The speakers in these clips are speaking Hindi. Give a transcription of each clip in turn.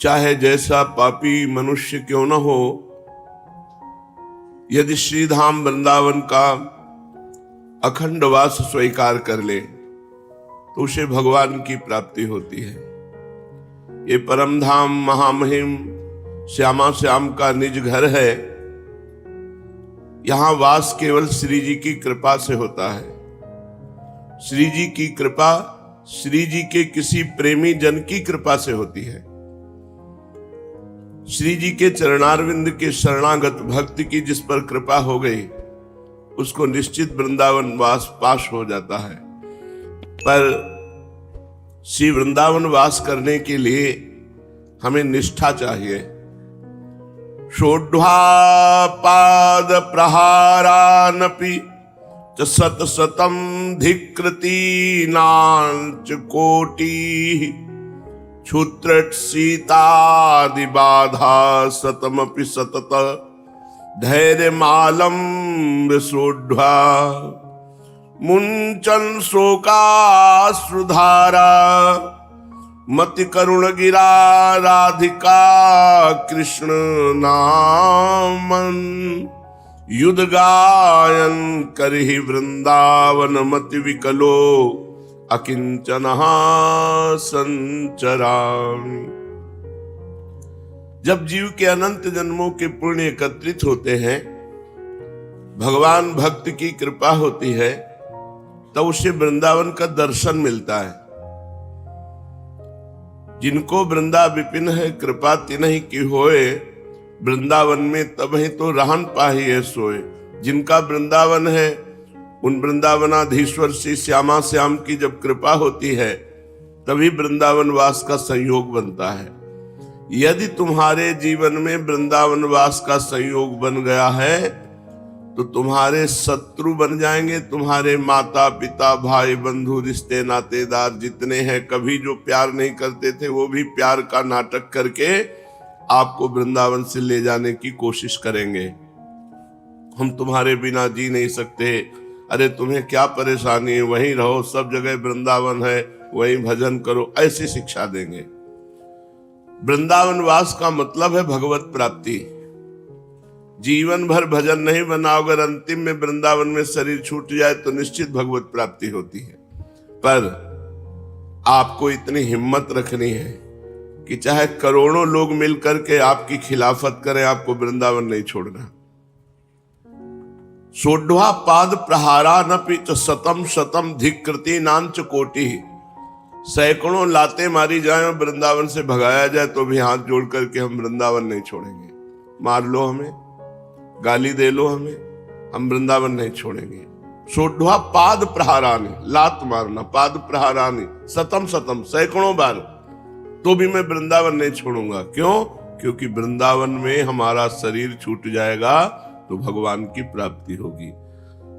चाहे जैसा पापी मनुष्य क्यों न हो, यदि श्रीधाम वृंदावन का अखंड वास स्वीकार कर ले तो उसे भगवान की प्राप्ति होती है। ये परम धाम महामहिम श्यामा श्याम का निज घर है। यहां वास केवल श्री जी की कृपा से होता है। श्री जी की कृपा श्री जी के किसी प्रेमी जन की कृपा से होती है। श्री जी के चरणारविंद के शरणागत भक्त की जिस पर कृपा हो गई उसको निश्चित वृंदावन वास पाश हो जाता है। पर श्री वृंदावन वास करने के लिए हमें निष्ठा चाहिए। षोड्वा पाद प्रहारानपि च सतसतम धिकृतीनांच कोटि क्षुत्रट सीतादि बाधा सतमपि सतत धैर्यमालम विसोढ्वा मुंचन शोकाश्रुधारा मति करुण गिरा राधिका कृष्ण नामन युद्ध गायन करहि वृंदावन मति विकलो अकिंचन संचरामि। जब जीव के अनंत जन्मों के पुण्य एकत्रित होते हैं, भगवान भक्त की कृपा होती है, तब उसे वृंदावन का दर्शन मिलता है। जिनको वृंदा विपिन है कृपा तिन्हि की होए, वृंदावन में तबहि तो रहन पाहिए सोए। जिनका वृंदावन है उन वृंदावनाधीश्वर श्री श्यामा श्याम की जब कृपा होती है तभी वृंदावन वास का संयोग बनता है। यदि तुम्हारे जीवन में वृंदावन वास का संयोग बन गया है तो तुम्हारे शत्रु बन जाएंगे। तुम्हारे माता पिता भाई बंधु रिश्ते नातेदार जितने हैं, कभी जो प्यार नहीं करते थे वो भी प्यार का नाटक करके आपको वृंदावन से ले जाने की कोशिश करेंगे। हम तुम्हारे बिना जी नहीं सकते, अरे तुम्हें क्या परेशानी है, वहीं रहो, सब जगह वृंदावन है, वहीं भजन करो, ऐसी शिक्षा देंगे। वृंदावन वास का मतलब है भगवत प्राप्ति। जीवन भर भजन नहीं बनाओ, अगर अंतिम में वृंदावन में शरीर छूट जाए तो निश्चित भगवत प्राप्ति होती है। पर आपको इतनी हिम्मत रखनी है कि चाहे करोड़ों लोग मिलकर के आपकी खिलाफत करें, आपको वृंदावन नहीं छोड़ना। सोढ़वा पाद प्रहारा न पिच सतम शतम धिकृति नांच कोटि। सैकड़ों लाते मारी जाए और वृंदावन से भगाया जाए तो भी हाथ जोड़ करके हम वृंदावन नहीं छोड़ेंगे। मार लो हमें, गाली दे लो हमें, हम वृंदावन नहीं छोड़ेंगे। सोढ़वा पाद प्रहारानि, लात मारना, पाद प्रहारानि सतम शतम, सैकड़ों बार, तो भी मैं वृंदावन नहीं छोड़ूंगा। क्यों? क्योंकि वृंदावन में हमारा शरीर छूट जाएगा तो भगवान की प्राप्ति होगी।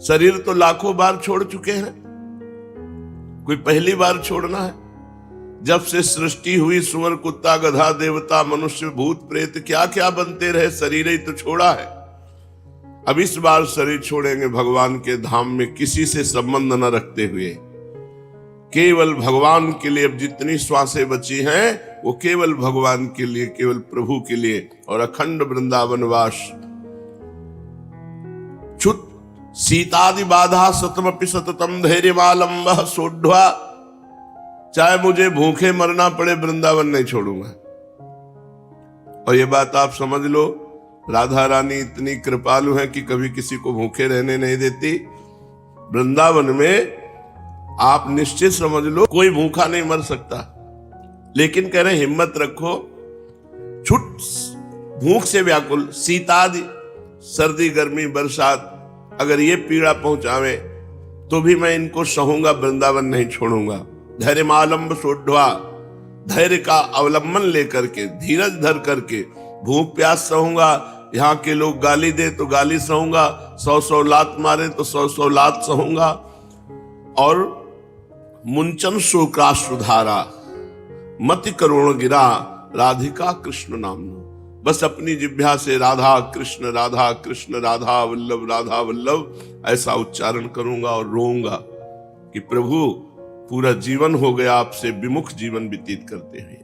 शरीर तो लाखों बार छोड़ चुके हैं, कोई पहली बार छोड़ना है? जब से सृष्टि हुई सुअर कुत्ता गधा देवता मनुष्य भूत प्रेत क्या क्या बनते रहे, शरीर ही तो छोड़ा है। अब इस बार शरीर छोड़ेंगे भगवान के धाम में, किसी से संबंध न रखते हुए, केवल भगवान के लिए। अब जितनी श्वासें बची हैं वो केवल भगवान के लिए, केवल प्रभु के लिए। और अखंड वृंदावन वास। छुत सीतादि बाधा सतमपि सततम धैर्यमालंबः सोढ़वा। चाहे मुझे भूखे मरना पड़े, वृंदावन नहीं छोड़ूंगा। और ये बात आप समझ लो, राधा रानी इतनी कृपालु है कि कभी किसी को भूखे रहने नहीं देती। वृंदावन में आप निश्चित समझ लो कोई भूखा नहीं मर सकता। लेकिन कह रहे हिम्मत रखो, छुट भूख से व्याकुल, सीतादि सर्दी गर्मी बरसात अगर ये पीड़ा पहुंचावे तो भी मैं इनको सहूंगा, वृंदावन नहीं छोड़ूंगा। धैर्य मालंब सोढ़वा, धैर्य का अवलंबन लेकर के, धीरज धर करके भूख प्यास सहूंगा। यहाँ के लोग गाली दे तो गाली सहूंगा, 100 लात मारे तो 100 लात सहूंगा। और मुंचन शोकाश्रुधारा मति करुण गिरा राधिका कृष्ण नामनो। बस अपनी जिह्वा से राधा कृष्ण राधा कृष्ण राधा वल्लभ राधा वल्लभ ऐसा उच्चारण करूंगा और रोऊंगा कि प्रभु पूरा जीवन हो गया आपसे विमुख जीवन व्यतीत करते हुए।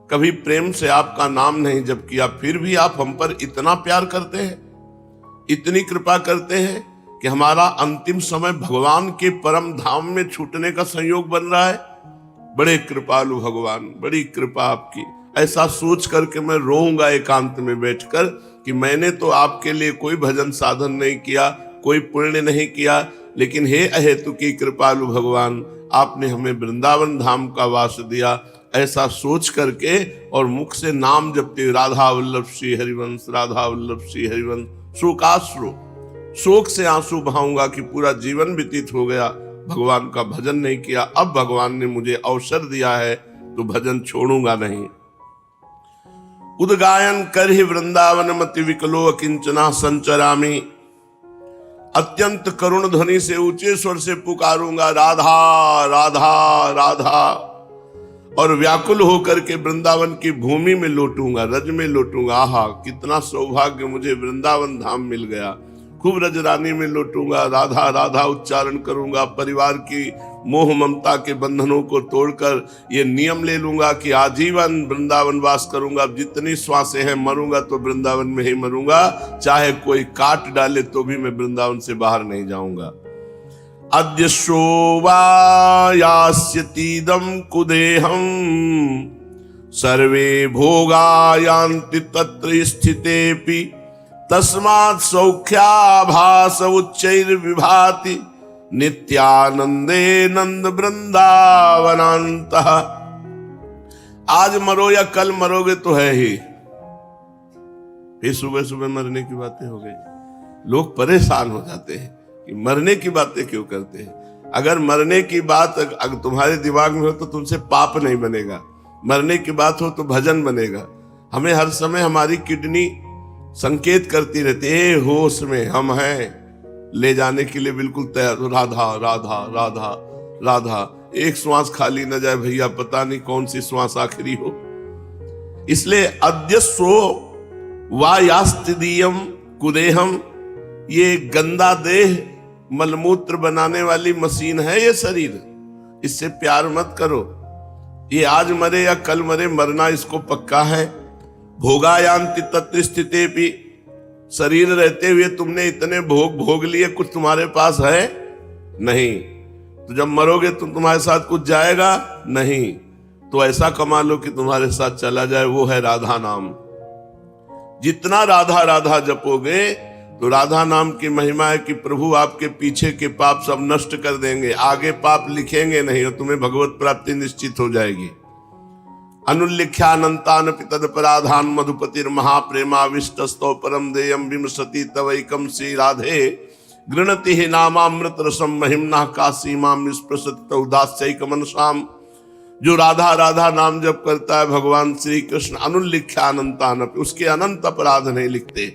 कभी प्रेम से आपका नाम नहीं जप किया, फिर भी आप हम पर इतना प्यार करते हैं, इतनी कृपा करते हैं कि हमारा अंतिम समय भगवान के परम धाम में छूटने का संयोग बन रहा है। बड़े कृपालु भगवान, बड़ी कृपा आपकी। ऐसा सोच करके मैं रोऊंगा एकांत में बैठकर कि मैंने तो आपके लिए कोई भजन साधन नहीं किया, कोई पुण्य नहीं किया, लेकिन हे अहेतु की कृपालु भगवान, आपने हमें वृंदावन धाम का वास दिया। ऐसा सोच करके और मुख से नाम जपते राधा वल्लभ श्री हरिवंश, राधा वल्लभ श्री हरिवंश, शोकाश्रु, शोक से आंसू बहाऊंगा कि पूरा जीवन व्यतीत हो गया, भगवान का भजन नहीं किया। अब भगवान ने मुझे अवसर दिया है तो भजन छोड़ूंगा नहीं। उद्गायन कर ही वृंदावन मति विकलो अकिंचना संचरामी, अत्यंत करुण ध्वनि से ऊंचे स्वर से पुकारूंगा राधा राधा राधा, और व्याकुल होकर के वृंदावन की भूमि में लौटूंगा, रज में लौटूंगा। आहा, कितना सौभाग्य, मुझे वृंदावन धाम मिल गया। खूब रजरानी में लौटूंगा, राधा राधा उच्चारण करूंगा। परिवार की मोह ममता के बंधनों को तोड़कर ये नियम ले लूंगा कि आजीवन वृंदावन वास करूंगा। अब जितनी श्वासें हैं, मरूंगा तो वृंदावन में ही मरूंगा, चाहे कोई काट डाले तो भी मैं वृंदावन से बाहर नहीं जाऊंगा। अद्य शोभायास्यतीदं कुदेहं, सर्वे भोगा यान्ति तत्र स्थितेऽपि, तस्मात् सौख्याभास उच्चैर्विभाति, नित्यानंदे नंद वृंदावनान्तः। आज मरो या कल मरोगे तो है ही, फिर सुबह सुबह मरने की बातें हो गई। लोग परेशान हो जाते हैं कि मरने की बातें क्यों करते हैं। अगर मरने की बात अगर तुम्हारे दिमाग में हो तो तुमसे पाप नहीं बनेगा, मरने की बात हो तो भजन बनेगा। हमें हर समय हमारी किडनी संकेत करती रहती है, होश में हम हैं, ले जाने के लिए बिल्कुल तैयार। राधा राधा राधा राधा, एक श्वास खाली न जाए भैया, पता नहीं कौन सी श्वास आखिरी हो। इसलिए अद्य सो वायास्तिदीयम कुदेहम, ये गंदा देह मलमूत्र बनाने वाली मशीन है ये शरीर, इससे प्यार मत करो। ये आज मरे या कल मरे, मरना इसको पक्का है। भोगायांति तत्र स्थितेऽपि, शरीर रहते हुए तुमने इतने भोग भोग लिए, कुछ तुम्हारे पास है नहीं। तो जब मरोगे तो तुम्हारे साथ कुछ जाएगा नहीं, तो ऐसा कमा लो कि तुम्हारे साथ चला जाए, वो है राधा नाम। जितना राधा राधा जपोगे तो राधा नाम की महिमा है कि प्रभु आपके पीछे के पाप सब नष्ट कर देंगे, आगे पाप लिखेंगे नहीं और तुम्हें भगवत प्राप्ति निश्चित हो जाएगी। अनुल्लिख्यानंतान तदपराधान मधुपतिर महाप्रेमाविष्टस्तो परम देयम विमसति तवैकम श्री राधे, गृणति ही नामामृत रसम महिम्ना का सीमा स्पृशति उदास्यैक मनसाम। जो राधा राधा नाम जप करता है भगवान श्री कृष्ण अनुल्लिख्यानंतान, उसके अनंत अपराध नहीं लिखते,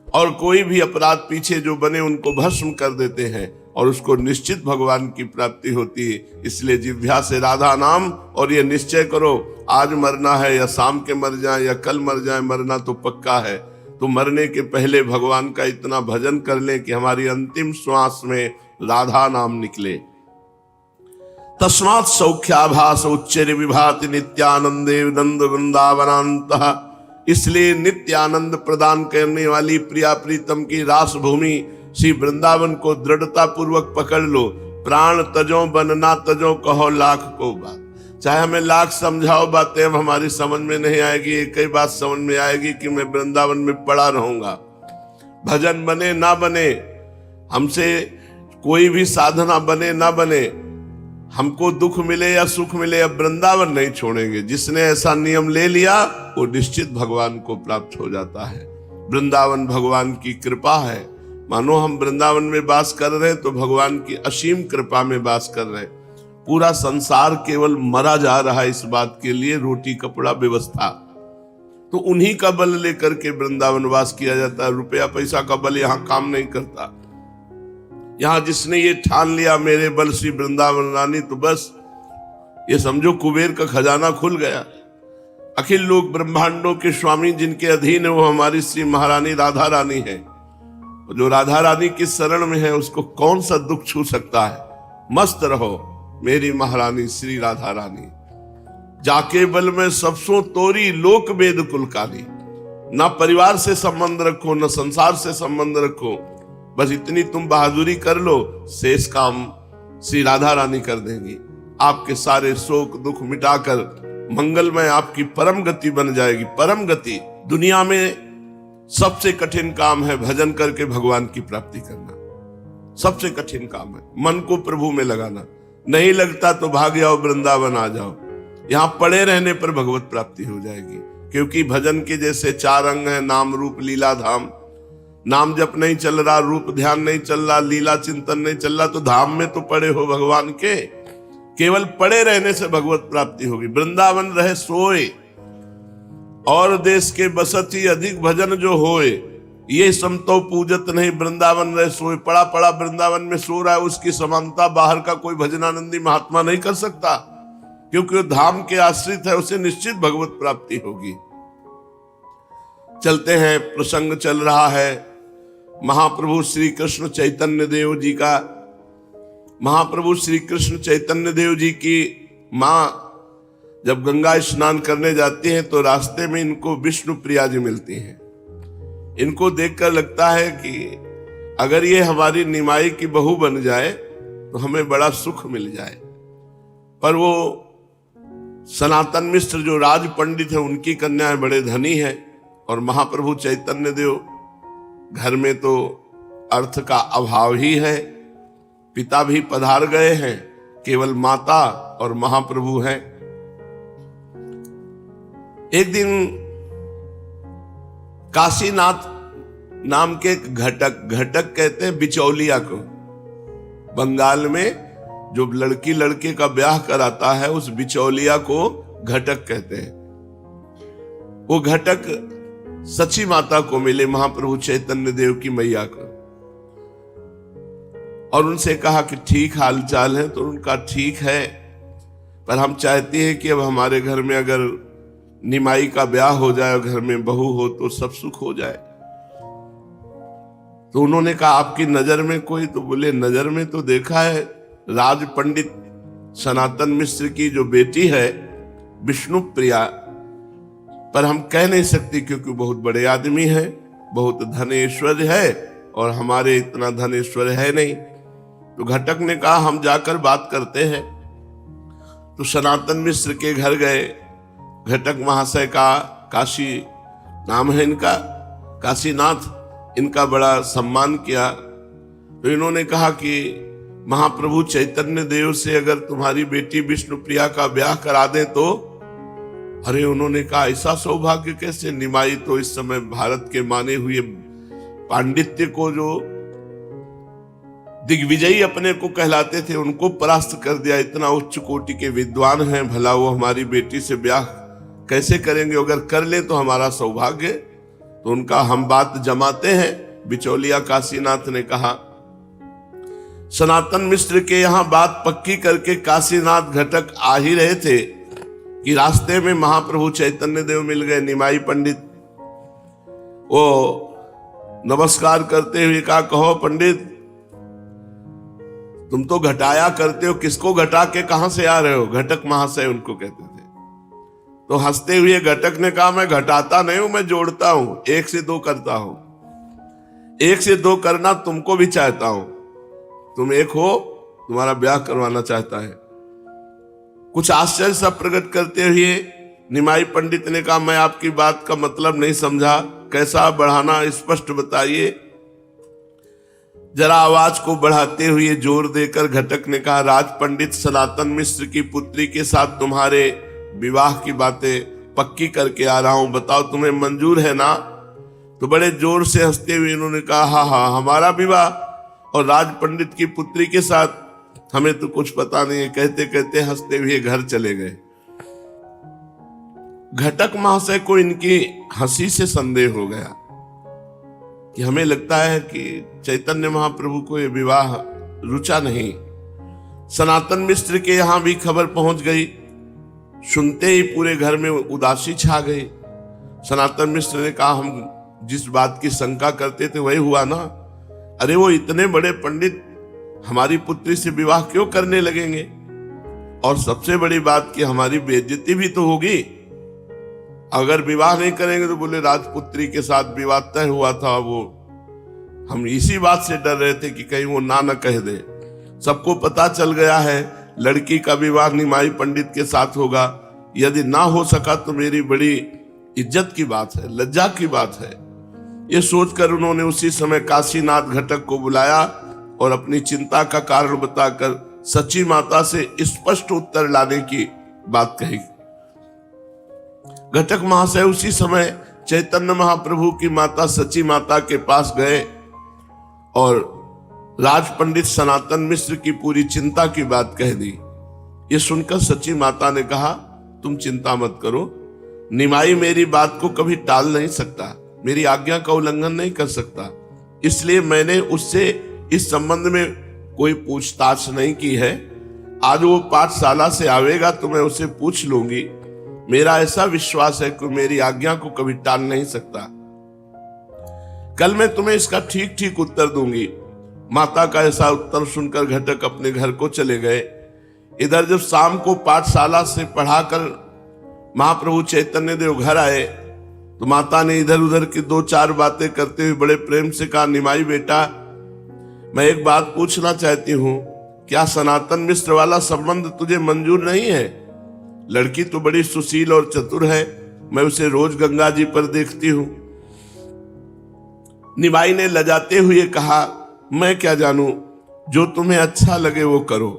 और कोई भी अपराध पीछे जो बने उनको भस्म कर देते हैं और उसको निश्चित भगवान की प्राप्ति होती है। इसलिए जिह्वा से राधा नाम, और ये निश्चय करो आज मरना है या शाम के मर जाए या कल मर जाए, मरना तो पक्का है। तो मरने के पहले भगवान का इतना भजन कर ले कि हमारी अंतिम श्वास में राधा नाम निकले। तस्मात् सौख्याभास उच्चैर विभाति नित्यानंदे नंद वृंदावनान्तः। इसलिए नित्य आनंद प्रदान करने वाली प्रिया प्रीतम की रास भूमि श्री वृंदावन को दृढ़ता पूर्वक पकड़ लो। प्राण तजो बनना तजो, कहो लाख को बात। चाहे हमें लाख समझाओ बातें, अब हमारी समझ में नहीं आएगी। एक ही बात समझ में आएगी कि मैं वृंदावन में पड़ा रहूंगा। भजन बने ना बने, हमसे कोई भी साधना बने ना बने, हमको दुख मिले या सुख मिले, अब वृंदावन नहीं छोड़ेंगे। जिसने ऐसा नियम ले लिया वो निश्चित भगवान को प्राप्त हो जाता है। वृंदावन भगवान की कृपा है। मानो हम वृंदावन में वास कर रहे हैं तो भगवान की असीम कृपा में वास कर रहे हैं। पूरा संसार केवल मरा जा रहा है इस बात के लिए, रोटी कपड़ा व्यवस्था, तो उन्हीं का बल लेकर के वृंदावन वास किया जाता है। रुपया पैसा का बल यहाँ काम नहीं करता। यहाँ जिसने ये ठान लिया मेरे बल श्री वृंदावन रानी, तो बस ये समझो कुबेर का खजाना खुल गया। अखिल लोक ब्रह्मांडों के स्वामी जिनके अधीन है वो हमारी श्री महारानी राधा रानी है। जो राधा रानी की शरण में है उसको कौन सा दुख छू सकता है। मस्त रहो मेरी महारानी श्री राधा रानी। जाके बल में सबसों तोरी लोक वेद कुलकाली। ना परिवार से संबंध रखो, न संसार से संबंध रखो, बस इतनी तुम बहादुरी कर लो, शेष काम श्री राधा रानी कर देंगी। आपके सारे शोक दुख मिटाकर मंगलमय आपकी परम गति बन जाएगी। परम गति दुनिया में सबसे कठिन काम है भजन करके भगवान की प्राप्ति करना, सबसे कठिन काम है मन को प्रभु में लगाना। नहीं लगता तो भाग जाओ, वृंदावन आ जाओ, यहां पड़े रहने पर भगवत प्राप्ति हो जाएगी। क्योंकि भजन के जैसे 4 अंग हैं, नाम रूप लीला धाम। नाम जप नहीं चल रहा, रूप ध्यान नहीं चल रहा, लीला चिंतन नहीं चल रहा, तो धाम में तो पड़े हो भगवान के। केवल पड़े रहने से भगवत प्राप्ति होगी। वृंदावन रहे सोए और देश के बसत ही अधिक भजन जो होए, ये समतो पूजत नहीं वृंदावन रहे सोए। पड़ा पड़ा वृंदावन में सो रहा है, उसकी समानता बाहर का कोई भजनानंदी महात्मा नहीं कर सकता, क्योंकि वो धाम के आश्रित है, उसे निश्चित भगवत प्राप्ति होगी। चलते हैं, प्रसंग चल रहा है महाप्रभु श्री कृष्ण चैतन्य देव जी का। महाप्रभु श्री कृष्ण चैतन्य देव जी की माँ जब गंगा स्नान करने जाती हैं तो रास्ते में इनको विष्णु प्रिया जी मिलती हैं। इनको देखकर लगता है कि अगर ये हमारी निमाई की बहू बन जाए तो हमें बड़ा सुख मिल जाए। पर वो सनातन मिश्र जो राज पंडित है, उनकी कन्याएं बड़े धनी है, और महाप्रभु चैतन्य देव घर में तो अर्थ का अभाव ही है। पिता भी पधार गए हैं, केवल माता और महाप्रभु हैं। एक दिन काशीनाथ नाम के घटक कहते हैं बिचौलिया को। बंगाल में जो लड़की लड़के का ब्याह कराता है उस बिचौलिया को घटक कहते हैं। वो घटक सची माता को मिले, महाप्रभु चैतन्य देव की मैया को, और उनसे कहा कि ठीक हाल चाल है। तो उनका ठीक है, पर हम चाहते हैं कि अब हमारे घर में अगर निमाई का ब्याह हो जाए और घर में बहू हो तो सब सुख हो जाए। तो उन्होंने कहा आपकी नजर में कोई? तो बोले नजर में तो देखा है राज पंडित सनातन मिश्र की जो बेटी है विष्णु प्रिया, पर हम कह नहीं सकते क्योंकि बहुत बड़े आदमी है, बहुत धनेश्वर है, और हमारे इतना धनेश्वर है नहीं। तो घटक ने कहा हम जाकर बात करते हैं। तो सनातन मिश्र के घर गए। घटक महाशय का, काशी नाम है इनका, काशीनाथ, इनका बड़ा सम्मान किया। तो इन्होंने कहा कि महाप्रभु चैतन्य देव से अगर तुम्हारी बेटी विष्णु प्रिया का ब्याह करा दें तो। अरे उन्होंने कहा ऐसा सौभाग्य कैसे? निमाई तो इस समय भारत के माने हुए पांडित्य को जो दिग्विजयी अपने को कहलाते थे उनको परास्त कर दिया। इतना उच्च कोटि के विद्वान हैं, भला वो हमारी बेटी से ब्याह कैसे करेंगे? अगर कर ले तो हमारा सौभाग्य। तो उनका हम बात जमाते हैं। बिचौलिया काशीनाथ ने कहा। सनातन मिश्र के यहां बात पक्की करके काशीनाथ घटक आ ही रहे थे कि रास्ते में महाप्रभु चैतन्य देव मिल गए। निमाई पंडित वो नमस्कार करते हुए कहा कहो पंडित तुम तो घटाया करते हो, किसको घटा के कहां से आ रहे हो? घटक महाशय उनको कहते थे। तो हंसते हुए घटक ने कहा मैं घटाता नहीं हूं, मैं जोड़ता हूं, 1 से 2 करता हूं। 1 से 2 करना तुमको भी चाहता हूं। तुम एक हो, तुम्हारा ब्याह करवाना चाहता है। कुछ आश्चर्य सा प्रकट करते हुए निमाई पंडित ने कहा मैं आपकी बात का मतलब नहीं समझा, कैसा बढ़ाना स्पष्ट बताइए। जरा आवाज को बढ़ाते हुए जोर देकर घटक ने कहा राज पंडित सनातन मिश्र की पुत्री के साथ तुम्हारे विवाह की बातें पक्की करके आ रहा हूं, बताओ तुम्हें मंजूर है ना? तो बड़े जोर से हंसते हुए इन्होंने कहा हाँ हमारा विवाह और राज पंडित की पुत्री के साथ, हमें तो कुछ पता नहीं है। कहते कहते हंसते हुए घर चले गए। घटक महाशय को इनकी हंसी से संदेह हो गया कि हमें लगता है कि चैतन्य महाप्रभु को यह विवाह रुचा नहीं। सनातन मिश्र के यहां भी खबर पहुंच गई। सुनते ही पूरे घर में उदासी छा गई। सनातन मिश्र ने कहा हम जिस बात की शंका करते थे वही हुआ ना। अरे वो इतने बड़े पंडित हमारी पुत्री से विवाह क्यों करने लगेंगे? और सबसे बड़ी बात कि हमारी बेइज्जती भी तो होगी। अगर विवाह नहीं करेंगे तो बोले राजपुत्री के साथ विवाह तय हुआ था, वो हम इसी बात से डर रहे थे कि कहीं वो ना कह दे। सबको पता चल गया है लड़की का विवाह निमाई पंडित के साथ होगा। यदि ना हो सका तो मेरी बड़ी इज्जत की बात है, लज्जा की बात है। ये सोचकर उन्होंने उसी समय काशीनाथ घटक को बुलाया और अपनी चिंता का कारण बताकर सची माता से स्पष्ट उत्तर लाने की बात कही। घटक महाशय उसी समय चैतन्य महाप्रभु की माता सची माता के पास गए और राज पंडित सनातन मिश्र की पूरी चिंता की बात कह दी। ये सुनकर सची माता ने कहा, तुम चिंता मत करो, निमाई मेरी बात को कभी टाल नहीं सकता, मेरी आज्ञा का उल्लंघन नहीं कर सकता, इसलिए मैंने उससे इस संबंध में कोई पूछताछ नहीं की है। आज वो पाठशाला से आवेगा तो मैं उसे पूछ लूंगी। मेरा ऐसा विश्वास है कि मेरी आज्ञा को कभी टाल नहीं सकता। कल मैं तुम्हें इसका ठीक ठीक उत्तर दूंगी। माता का ऐसा उत्तर सुनकर घटक अपने घर को चले गए। इधर जब शाम को पाठशाला से पढ़ाकर महाप्रभु चैतन्य देव घर आए तो माता ने इधर उधर की दो चार बातें करते हुए बड़े प्रेम से कहा, निमाई बेटा, मैं एक बात पूछना चाहती हूं, क्या सनातन मिश्र वाला संबंध तुझे मंजूर नहीं है? लड़की तो बड़ी सुशील और चतुर है, मैं उसे रोज गंगा जी पर देखती हूं। निमाई ने लजाते हुए कहा, मैं क्या जानूं, जो तुम्हें अच्छा लगे वो करो।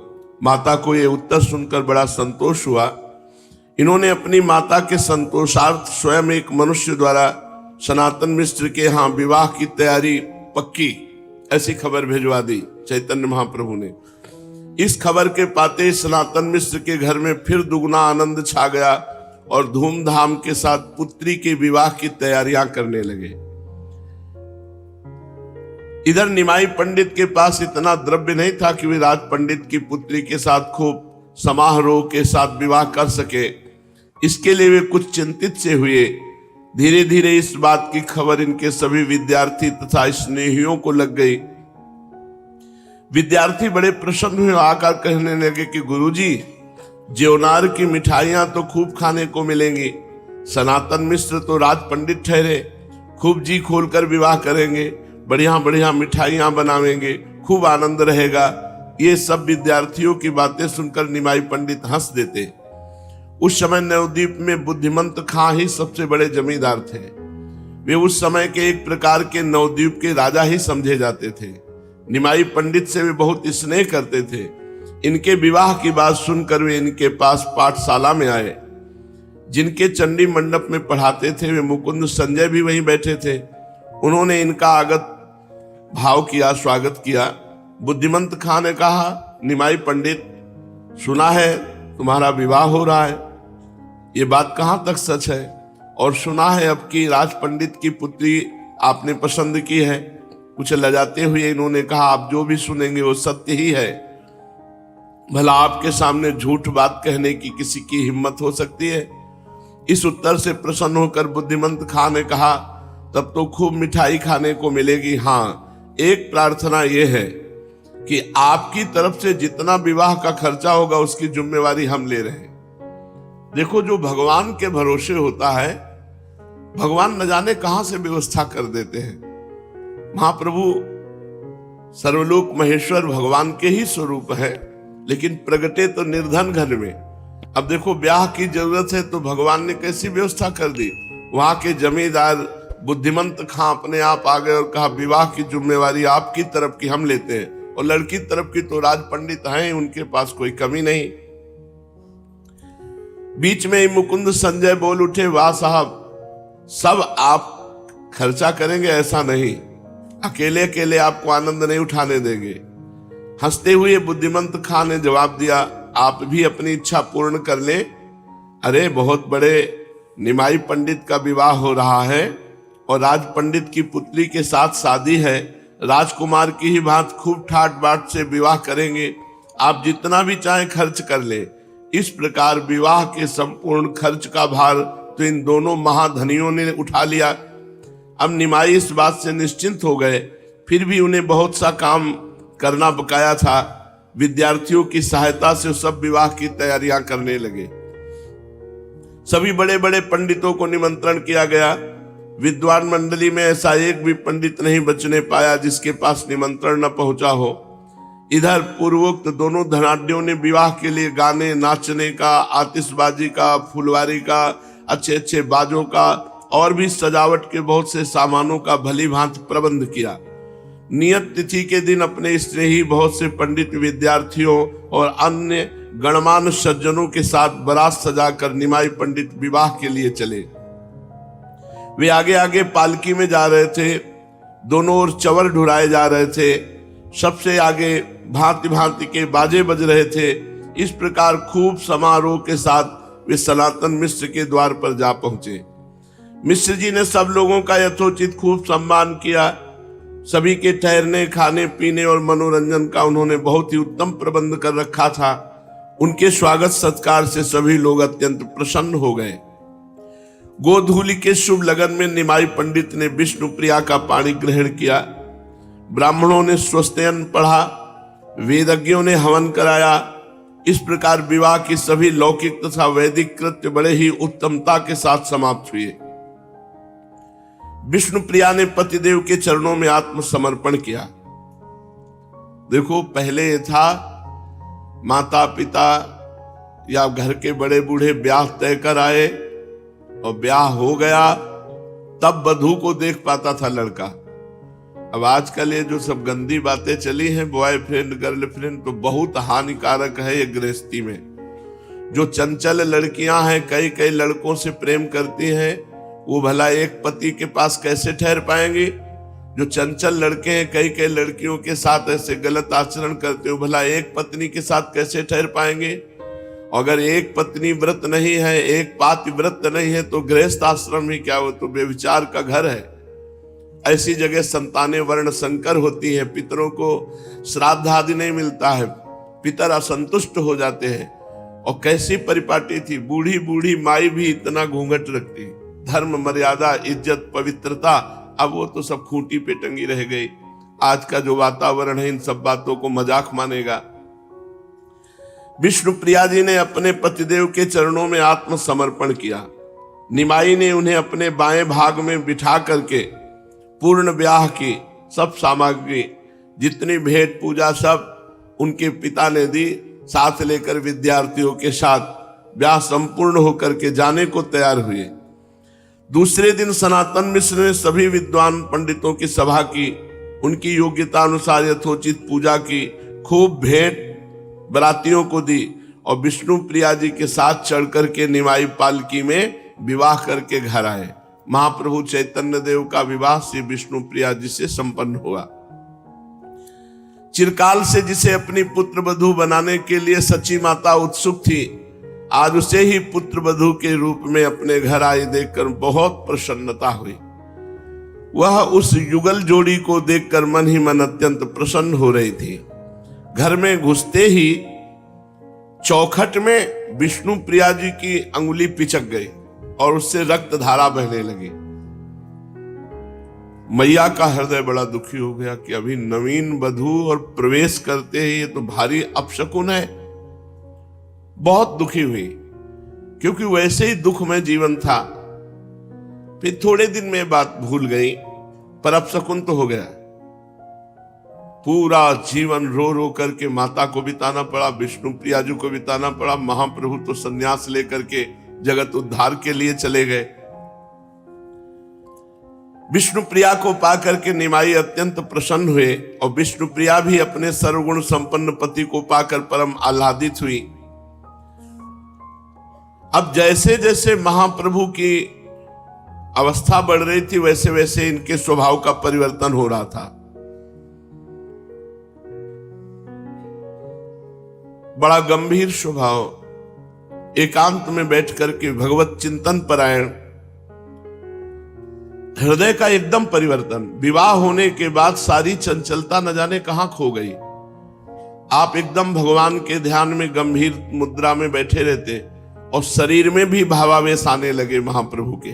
माता को यह उत्तर सुनकर बड़ा संतोष हुआ। इन्होंने अपनी माता के संतोषार्थ स्वयं एक मनुष्य द्वारा सनातन मिश्र के यहाँ विवाह की तैयारी पक्की ऐसी खबर भिजवा दी चैतन्य महाप्रभु ने। इस खबर के पाते सनातन मिश्र के घर में फिर दुगना आनंद छा गया और धूमधाम के साथ पुत्री के विवाह की तैयारियां करने लगे। इधर निमाई पंडित के पास इतना द्रव्य नहीं था कि वे राज पंडित की पुत्री के साथ खूब समारोह के साथ विवाह कर सके। इसके लिए वे कुछ चिंतित से हुए। धीरे धीरे इस बात की खबर इनके सभी विद्यार्थी तथा स्नेहियों को लग गई। विद्यार्थी बड़े प्रसन्न हुए, आकर कहने लगे कि गुरुजी, ज्योनार की मिठाइयां तो खूब खाने को मिलेंगी। सनातन मिश्र तो राज पंडित ठहरे, खूब जी खोलकर विवाह करेंगे, बढ़िया बढ़िया मिठाइयां बनावेंगे, खूब आनंद रहेगा। ये सब विद्यार्थियों की बातें सुनकर निमाई पंडित हंस देते। उस समय नवद्वीप में बुद्धिमंत खां ही सबसे बड़े जमींदार थे। वे उस समय के एक प्रकार के नवद्वीप के राजा ही समझे जाते थे। निमाई पंडित से वे बहुत स्नेह करते थे। इनके विवाह की बात सुनकर वे इनके पास पाठशाला में आए। जिनके चंडी मंडप में पढ़ाते थे वे मुकुंद संजय भी वहीं बैठे थे। उन्होंने इनका आगत भाव किया, स्वागत किया। बुद्धिमंत खां ने कहा, निमाई पंडित, सुना है तुम्हारा विवाह हो रहा है, ये बात कहां तक सच है? और सुना है अब की राज पंडित की पुत्री आपने पसंद की है। कुछ लजाते हुए इन्होंने कहा, आप जो भी सुनेंगे वो सत्य ही है। भला आपके सामने झूठ बात कहने की किसी की हिम्मत हो सकती है? इस उत्तर से प्रसन्न होकर बुद्धिमंत खां ने कहा, तब तो खूब मिठाई खाने को मिलेगी। हाँ, एक प्रार्थना यह है कि आपकी तरफ से जितना विवाह का खर्चा होगा उसकी जिम्मेवारी हम ले रहे हैं। देखो, जो भगवान के भरोसे होता है, भगवान न जाने कहां से व्यवस्था कर देते हैं। महाप्रभु सर्वलोक महेश्वर भगवान के ही स्वरूप है, लेकिन प्रगटे तो निर्धन घर में। अब देखो, ब्याह की जरूरत है तो भगवान ने कैसी व्यवस्था कर दी। वहां के जमींदार बुद्धिमंत खां अपने आप आ गए और कहा, विवाह की जिम्मेवारी आपकी तरफ की हम लेते हैं। और लड़की तरफ की तो राज पंडित हैं, उनके पास कोई कमी नहीं। बीच में ही मुकुंद संजय बोल उठे, वाह साहब, सब आप खर्चा करेंगे ऐसा नहीं, अकेले अकेले आपको आनंद नहीं उठाने देंगे। हंसते हुए बुद्धिमंत खां ने जवाब दिया, आप भी अपनी इच्छा पूर्ण कर ले। अरे, बहुत बड़े निमाई पंडित का विवाह हो रहा है और राज पंडित की पुत्री के साथ शादी है। राजकुमार की ही बात खूब ठाट बाट से विवाह करेंगे। आप जितना भी चाहे खर्च कर ले। इस प्रकार विवाह के संपूर्ण खर्च का भार तो इन दोनों महाधनियों ने उठा लिया। अब निमाई इस बात से निश्चिंत हो गए। फिर भी उन्हें बहुत सा काम करना बकाया था। विद्यार्थियों की सहायता से सब विवाह की तैयारियां करने लगे। सभी बड़े बड़े पंडितों को निमंत्रण किया गया। विद्वान मंडली में ऐसा एक भी पंडित नहीं बचने पाया जिसके पास निमंत्रण न पहुंचा हो। इधर पूर्वोक्त दोनों धनाढ्यों ने विवाह के लिए गाने, नाचने का, आतिशबाजी का, फुलवारी का, अच्छे अच्छे बाजों का और भी सजावट के बहुत से सामानों का भली भांति प्रबंध किया। नियत तिथि के दिन अपने स्नेही बहुत से पंडित विद्यार्थियों और अन्य गणमान्य सज्जनों के साथ बारात सजाकर निमाई पंडित विवाह के लिए चले। वे आगे आगे पालकी में जा रहे थे, दोनों ओर चवर ढुराए जा रहे थे, सबसे आगे भांति भांति के बाजे बज रहे थे। इस प्रकार खूब समारोह के साथ वे सनातन मिश्र के द्वार पर जा पहुंचे। मिश्र जी ने सब लोगों का यथोचित खूब सम्मान किया। सभी के ठहरने, खाने पीने और मनोरंजन का उन्होंने बहुत ही उत्तम प्रबंध कर रखा था। उनके स्वागत सत्कार से सभी लोग अत्यंत प्रसन्न हो गए। गोधूलि के शुभ लगन में निमाई पंडित ने विष्णु प्रिया का पाणी ग्रहण किया। ब्राह्मणों ने स्वस्त्ययन पढ़ा, वेदज्ञों ने हवन कराया। इस प्रकार विवाह की सभी लौकिक तथा वैदिक कृत्य बड़े ही उत्तमता के साथ समाप्त हुए। विष्णु प्रिया ने पतिदेव के चरणों में आत्मसमर्पण किया। देखो, पहले था माता पिता या घर के बड़े बूढ़े ब्याह तय कर आए और ब्याह हो गया, तब वधू को देख पाता था लड़का। अब आजकल ये जो सब गंदी बातें चली हैं, बॉयफ्रेंड गर्लफ्रेंड, तो बहुत हानिकारक है ये गृहस्थी में। जो चंचल लड़कियां हैं, कई कई लड़कों से प्रेम करती हैं, वो भला एक पति के पास कैसे ठहर पाएंगे? जो चंचल लड़के हैं, कई कई लड़कियों के साथ ऐसे गलत आचरण करते हो, भला एक पत्नी के साथ कैसे ठहर पाएंगे? अगर एक पत्नी व्रत नहीं है, एक पाति व्रत नहीं है, तो गृहस्थ आश्रम ही क्या हो, तो बेविचार का घर है। ऐसी जगह संतानें वर्ण संकर होती है, पितरों को श्राद्ध आदि नहीं मिलता है, पितर असंतुष्ट हो जाते हैं। और कैसी परिपाटी थी, बूढ़ी बूढ़ी माई भी इतना घूंघट रखती, धर्म मर्यादा इज्जत पवित्रता, अब वो तो सब खूंटी पे टंगी रह गई। आज का जो वातावरण है इन सब बातों को मजाक मानेगा। विष्णु प्रिया जी ने अपने पतिदेव के चरणों में आत्मसमर्पण किया। निमाई ने उन्हें अपने बाएं भाग में बिठा करके पूर्ण ब्याह की सब सामग्री, जितनी भेंट पूजा सब उनके पिता ने दी। साथ लेकर विद्यार्थियों के साथ ब्याह संपूर्ण होकर के जाने को तैयार हुए। दूसरे दिन सनातन मिश्र ने सभी विद्वान पंडितों की सभा की, उनकी योग्यता अनुसार यथोचित पूजा की, खूब भेंट बरातियों को दी और विष्णु प्रिया जी के साथ चढ़ करके निमाई पालकी में विवाह करके घर आए। महाप्रभु चैतन्य देव का विवाह श्री विष्णु प्रिया जी से संपन्न हुआ। चिरकाल से जिसे अपनी पुत्र वधू बनाने के लिए सची माता उत्सुक थी, आज उसे ही पुत्र वधू के रूप में अपने घर आई देखकर बहुत प्रसन्नता हुई। वह उस युगल जोड़ी को देखकर मन ही मन अत्यंत प्रसन्न हो रही थी। घर में घुसते ही चौखट में विष्णु प्रिया जी की अंगुली पिचक गई और उससे रक्त धारा बहने लगी। मैया का हृदय बड़ा दुखी हो गया कि अभी नवीन वधू और प्रवेश करते ही ये तो भारी अपशकुन है। बहुत दुखी हुई, क्योंकि वैसे ही दुख में जीवन था। फिर थोड़े दिन में बात भूल गई, पर अपशकुन तो हो गया। पूरा जीवन रो रो करके माता को बिताना पड़ा, विष्णु प्रिया जी को बिताना पड़ा। महाप्रभु तो संन्यास लेकर के जगत उद्धार के लिए चले गए। विष्णु प्रिया को पाकर के निमाई अत्यंत प्रसन्न हुए और विष्णु प्रिया भी अपने सर्वगुण संपन्न पति को पाकर परम आह्लादित हुई। अब जैसे जैसे महाप्रभु की अवस्था बढ़ रही थी, वैसे वैसे इनके स्वभाव का परिवर्तन हो रहा था। बड़ा गंभीर स्वभाव, एकांत में बैठ करके भगवत चिंतन परायण, हृदय का एकदम परिवर्तन। विवाह होने के बाद सारी चंचलता न जाने कहां खो गई। आप एकदम भगवान के ध्यान में गंभीर मुद्रा में बैठे रहते और शरीर में भी भावावेश आने लगे। महाप्रभु के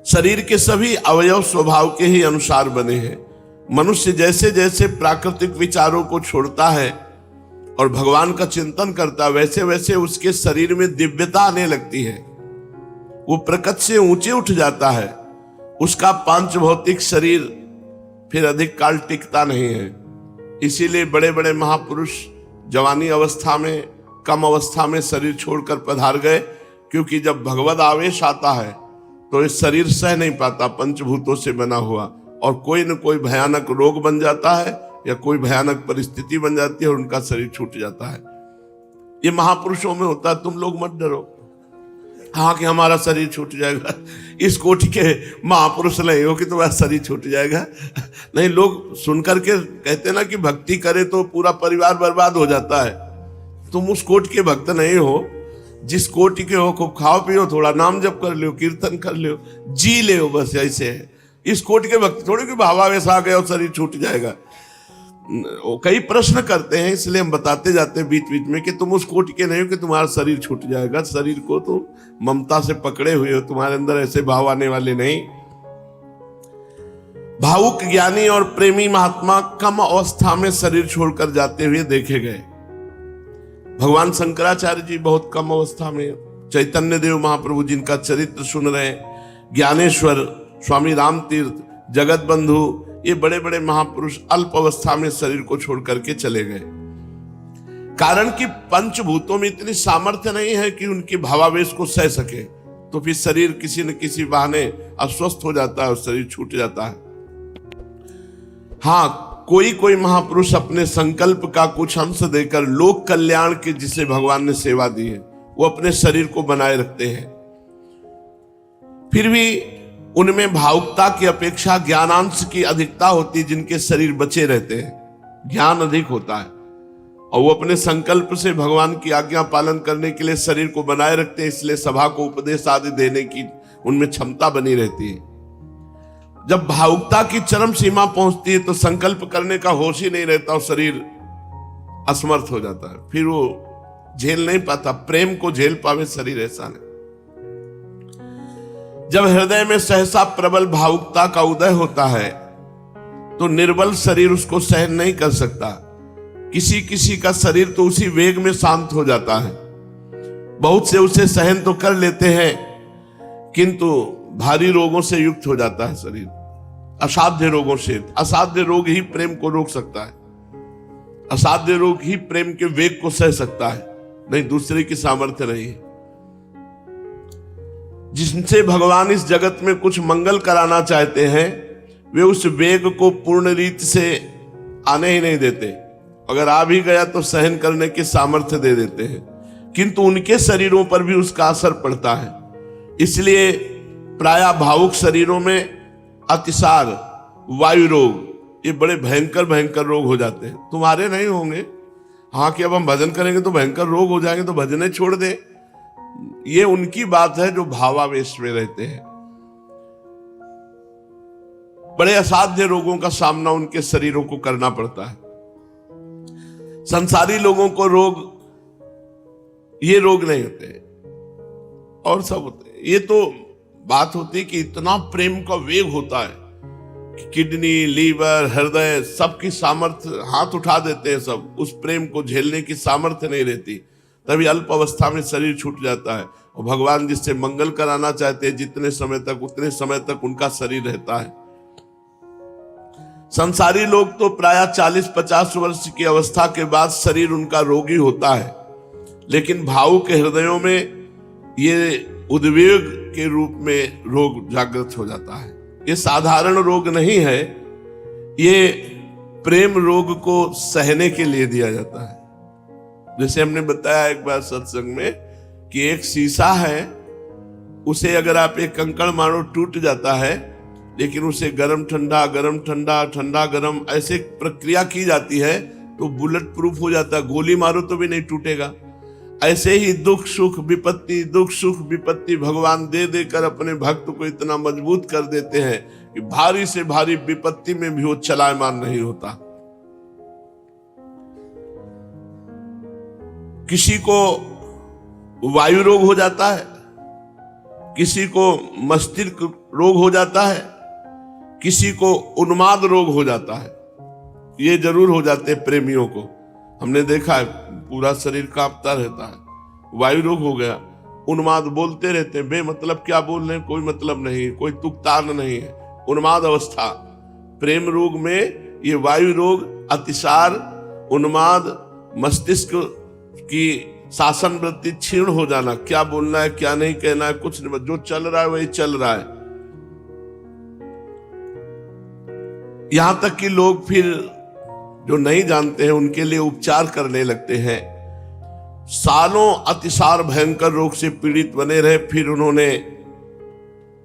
शरीर के सभी अवयव स्वभाव के ही अनुसार बने हैं। मनुष्य जैसे जैसे प्राकृतिक विचारों को छोड़ता है और भगवान का चिंतन करता है, वैसे वैसे उसके शरीर में दिव्यता आने लगती है, वो प्रकृति से ऊंचे उठ जाता है। उसका पांच भौतिक शरीर फिर अधिक काल टिकता नहीं है। इसीलिए बड़े बड़े महापुरुष जवानी अवस्था में, कम अवस्था में शरीर छोड़कर पधार गए, क्योंकि जब भगवद आवेश आता है तो ये शरीर सह नहीं पाता, पंचभूतों से बना हुआ, और कोई न कोई भयानक रोग बन जाता है या कोई भयानक परिस्थिति बन जाती है और उनका शरीर छूट जाता है। ये महापुरुषों में होता है। तुम लोग मत डरो हाँ कि हमारा शरीर छूट जाएगा, इस कोटि के महापुरुष नहीं हो कि तुम्हारा शरीर छूट जाएगा। नहीं, लोग सुनकर के कहते ना कि भक्ति करे तो पूरा परिवार बर्बाद हो जाता है। तुम उस कोटि के भक्त नहीं हो। जिस कोटि के हो खूब खाओ पियो, थोड़ा नाम जप कर लो, कीर्तन कर लो, जी ले, बस ऐसे है। इस कोटि के भक्त थोड़ी कि भावावेश आ गया और शरीर छूट जाएगा। कई प्रश्न करते हैं, इसलिए हम बताते जाते हैं बीच बीच में कि तुम उस कोटि के नहीं हो कि तुम्हारा शरीर छूट जाएगा। शरीर को तो ममता से पकड़े हुए हो, तुम्हारे अंदर ऐसे भाव आने वाले नहीं। भावुक ज्ञानी और प्रेमी महात्मा कम अवस्था में शरीर छोड़कर जाते हुए देखे गए। भगवान शंकराचार्य जी बहुत कम अवस्था में, चैतन्य देव महाप्रभु जिनका चरित्र सुन रहे हैं, ज्ञानेश्वर, स्वामी राम तीर्थ, जगत बंधु, ये बड़े बड़े महापुरुष अल्प अवस्था में शरीर को छोड़ करके चले गए। कारण कि पंचभूतों में इतनी सामर्थ्य नहीं है कि उनके भावावेश को सह सके, तो फिर शरीर किसी न किसी बहाने अस्वस्थ हो जाता है और शरीर छूट जाता है। हाँ, कोई कोई महापुरुष अपने संकल्प का कुछ अंश देकर लोक कल्याण की जिसे भगवान ने सेवा दी है, वो अपने शरीर को बनाए रखते हैं। फिर भी उनमें भावुकता की अपेक्षा ज्ञानांश की अधिकता होती है, जिनके शरीर बचे रहते हैं, ज्ञान अधिक होता है और वो अपने संकल्प से भगवान की आज्ञा पालन करने के लिए शरीर को बनाए रखते हैं। इसलिए सभा को उपदेश आदि देने की उनमें क्षमता बनी रहती है। जब भावुकता की चरम सीमा पहुंचती है तो संकल्प करने का होश ही नहीं रहता और शरीर असमर्थ हो जाता है, फिर वो झेल नहीं पाता। प्रेम को झेल पावे शरीर ऐसा नहीं। जब हृदय में सहसा प्रबल भावुकता का उदय होता है तो निर्बल शरीर उसको सहन नहीं कर सकता। किसी किसी का शरीर तो उसी वेग में शांत हो जाता है। बहुत से उसे सहन तो कर लेते हैं, किंतु भारी रोगों से युक्त हो जाता है शरीर, असाध्य रोगों से। असाध्य रोग ही प्रेम को रोक सकता है, असाध्य रोग ही प्रेम के वेग को सह सकता है, नहीं दूसरे की सामर्थ्य नहीं है। जिनसे भगवान इस जगत में कुछ मंगल कराना चाहते हैं, वे उस वेग को पूर्ण रीति से आने ही नहीं देते। अगर आ भी गया तो सहन करने की सामर्थ्य दे देते हैं, किंतु उनके शरीरों पर भी उसका असर पड़ता है। इसलिए प्रायः भावुक शरीरों में अतिसार, वायु रोग, ये बड़े भयंकर भयंकर रोग हो जाते हैं। तुम्हारे नहीं होंगे, हाँ कि अब हम भजन करेंगे तो भयंकर रोग हो जाएंगे तो भजन छोड़ दे, ये उनकी बात है जो भावावेश में रहते हैं। बड़े असाध्य रोगों का सामना उनके शरीरों को करना पड़ता है। संसारी लोगों को रोग, ये रोग नहीं होते और सब होते हैं। ये तो बात होती है कि इतना प्रेम का वेग होता है कि किडनी, लीवर, हृदय सबकी सामर्थ्य हाथ उठा देते हैं, सब उस प्रेम को झेलने की सामर्थ्य नहीं रहती। तभी अल्प अवस्था में शरीर छूट जाता है और भगवान जिससे मंगल कराना चाहते हैं जितने समय तक, उतने समय तक उनका शरीर रहता है। संसारी लोग तो प्रायः 40-50 वर्ष की अवस्था के बाद शरीर उनका रोगी होता है, लेकिन भावुक के हृदयों में ये उद्वेग के रूप में रोग जागृत हो जाता है। ये साधारण रोग नहीं है, ये प्रेम रोग को सहने के लिए दिया जाता है। जैसे हमने बताया एक बार सत्संग में कि एक शीशा है, उसे अगर आप एक कंकड़ मारो टूट जाता है, लेकिन उसे गरम ठंडा, गरम ठंडा, ठंडा गरम ऐसे प्रक्रिया की जाती है तो बुलेट प्रूफ हो जाता है, गोली मारो तो भी नहीं टूटेगा। ऐसे ही दुख सुख विपत्ति, दुख सुख विपत्ति भगवान दे देकर अपने भक्त को इतना मजबूत कर देते हैं कि भारी से भारी विपत्ति में भी वो चलायमान नहीं होता। किसी को वायु रोग हो जाता है, किसी को मस्तिष्क रोग हो जाता है, किसी को उन्माद रोग हो जाता है, ये जरूर हो जाते हैं प्रेमियों को, हमने देखा है, पूरा शरीर कांपता रहता है। वायु रोग हो गया, उन्माद, बोलते रहते हैं बेमतलब, क्या बोल रहे हैं, कोई मतलब नहीं, कोई तुकतान नहीं है, उन्माद अवस्था। प्रेम रोग में ये वायु रोग, अतिसार, उन्माद, मस्तिष्क की शासन वृत्ति क्षीण हो जाना, क्या बोलना है क्या नहीं कहना है कुछ नहीं, जो चल रहा है वही चल रहा है। यहां तक कि लोग फिर जो नहीं जानते हैं उनके लिए उपचार करने लगते हैं। सालों अतिसार भयंकर रोग से पीड़ित बने रहे, फिर उन्होंने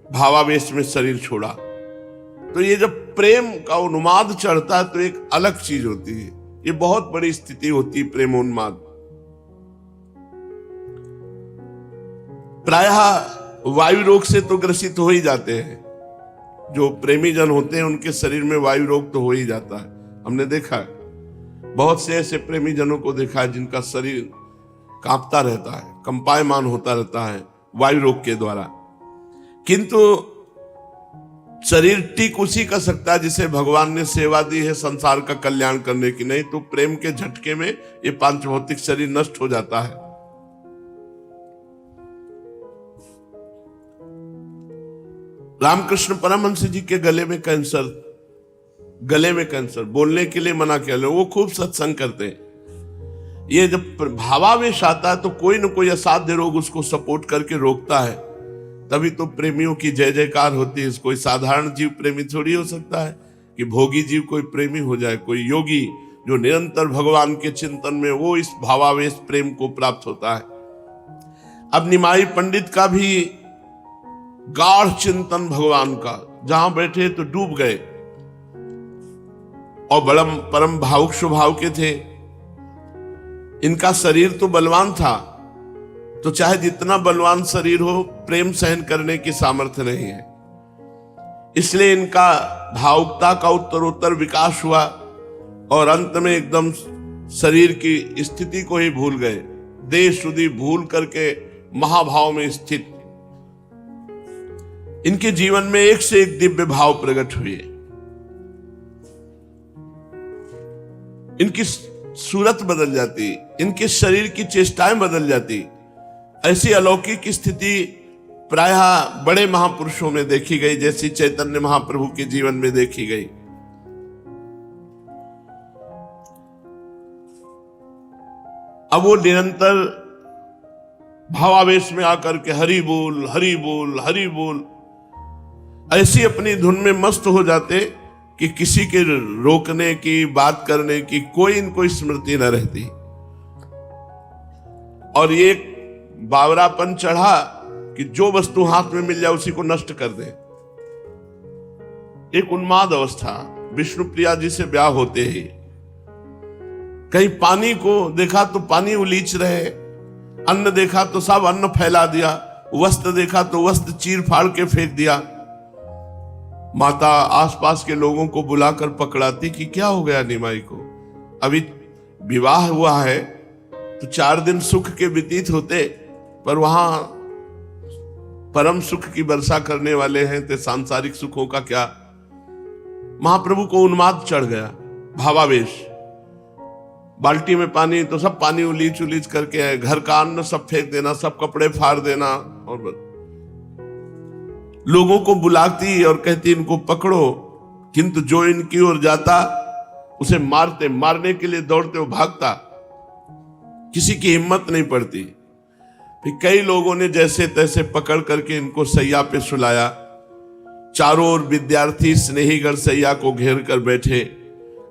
भावावेश में शरीर छोड़ा। तो ये जब प्रेम का उन्माद चढ़ता है तो एक अलग चीज होती है, ये बहुत बड़ी स्थिति होती है प्रेमोन्माद। प्रायः वायु रोग से तो ग्रसित हो ही जाते हैं, जो प्रेमी जन होते हैं उनके शरीर में वायु रोग तो हो ही जाता है। हमने देखा है, बहुत से ऐसे प्रेमी जनों को देखा है जिनका शरीर कांपता रहता है, कंपायमान होता रहता है वायु रोग के द्वारा। किंतु शरीर ठीक उसी का सकता है जिसे भगवान ने सेवा दी है संसार का कल्याण करने की, नहीं तो प्रेम के झटके में ये पांच भौतिक शरीर नष्ट हो जाता है। रामकृष्ण परमहंस जी के गले में कैंसर, बोलने के लिए मना किया, वो खूब सत्संग करते हैं। ये जब भावावेश आता है तो कोई न कोई असाध्य रोग उसको सपोर्ट करके रोकता है, तभी तो प्रेमियों की जय जयकार होती है। कोई साधारण जीव प्रेमी थोड़ी हो सकता है कि भोगी जीव कोई प्रेमी हो जाए। कोई योगी जो निरंतर भगवान के चिंतन में, वो इस भावावेश प्रेम को प्राप्त होता है। अब निमाई पंडित का भी गाढ़ चिंतन भगवान का, जहां बैठे तो डूब गए, और बड़ा परम भावुक स्वभाव के थे। इनका शरीर तो बलवान था, तो चाहे जितना बलवान शरीर हो, प्रेम सहन करने की सामर्थ्य नहीं है। इसलिए इनका भावुकता का उत्तरोत्तर विकास हुआ और अंत में एकदम शरीर की स्थिति को ही भूल गए, देह शुद्धि भूल करके महाभाव में स्थित। इनके जीवन में एक से एक दिव्य भाव प्रकट हुए, इनकी सूरत बदल जाती, इनके शरीर की चेष्टाएं बदल जाती। ऐसी अलौकिक स्थिति प्रायः बड़े महापुरुषों में देखी गई, जैसी चैतन्य महाप्रभु के जीवन में देखी गई। अब वो निरंतर भावावेश में आकर के हरि बोल हरि बोल हरि बोल, ऐसी अपनी धुन में मस्त हो जाते कि किसी के रोकने की, बात करने की कोई इनको स्मृति न रहती। और ये बावरापन चढ़ा कि जो वस्तु हाथ में मिल जाए उसी को नष्ट कर दे। एक उन्माद अवस्था। विष्णु प्रिया जी से ब्याह होते ही कहीं पानी को देखा तो पानी उलीच रहे, अन्न देखा तो सब अन्न फैला दिया, वस्त्र देखा तो वस्त्र चीर फाड़ के फेंक दिया। माता आसपास के लोगों को बुलाकर पकड़ाती कि क्या हो गया निमाई को, अभी विवाह हुआ है तो 4 दिन सुख के व्यतीत होते, पर वहां परम सुख की वर्षा करने वाले हैं, तो सांसारिक सुखों का क्या। महाप्रभु को उन्माद चढ़ गया, भावावेश। बाल्टी में पानी तो सब पानी उलीच उलीच करके, घर का अन्न सब फेंक देना, सब कपड़े फाड़ देना, और लोगों को बुलाती और कहती इनको पकड़ो, किंतु जो इनकी ओर जाता उसे मारते, मारने के लिए दौड़ते, वो भागता, किसी की हिम्मत नहीं पड़ती। फिर कई लोगों ने जैसे तैसे पकड़ करके इनको सैया पे सुलाया। चारों ओर विद्यार्थी स्नेहीगण सैया को घेर कर बैठे।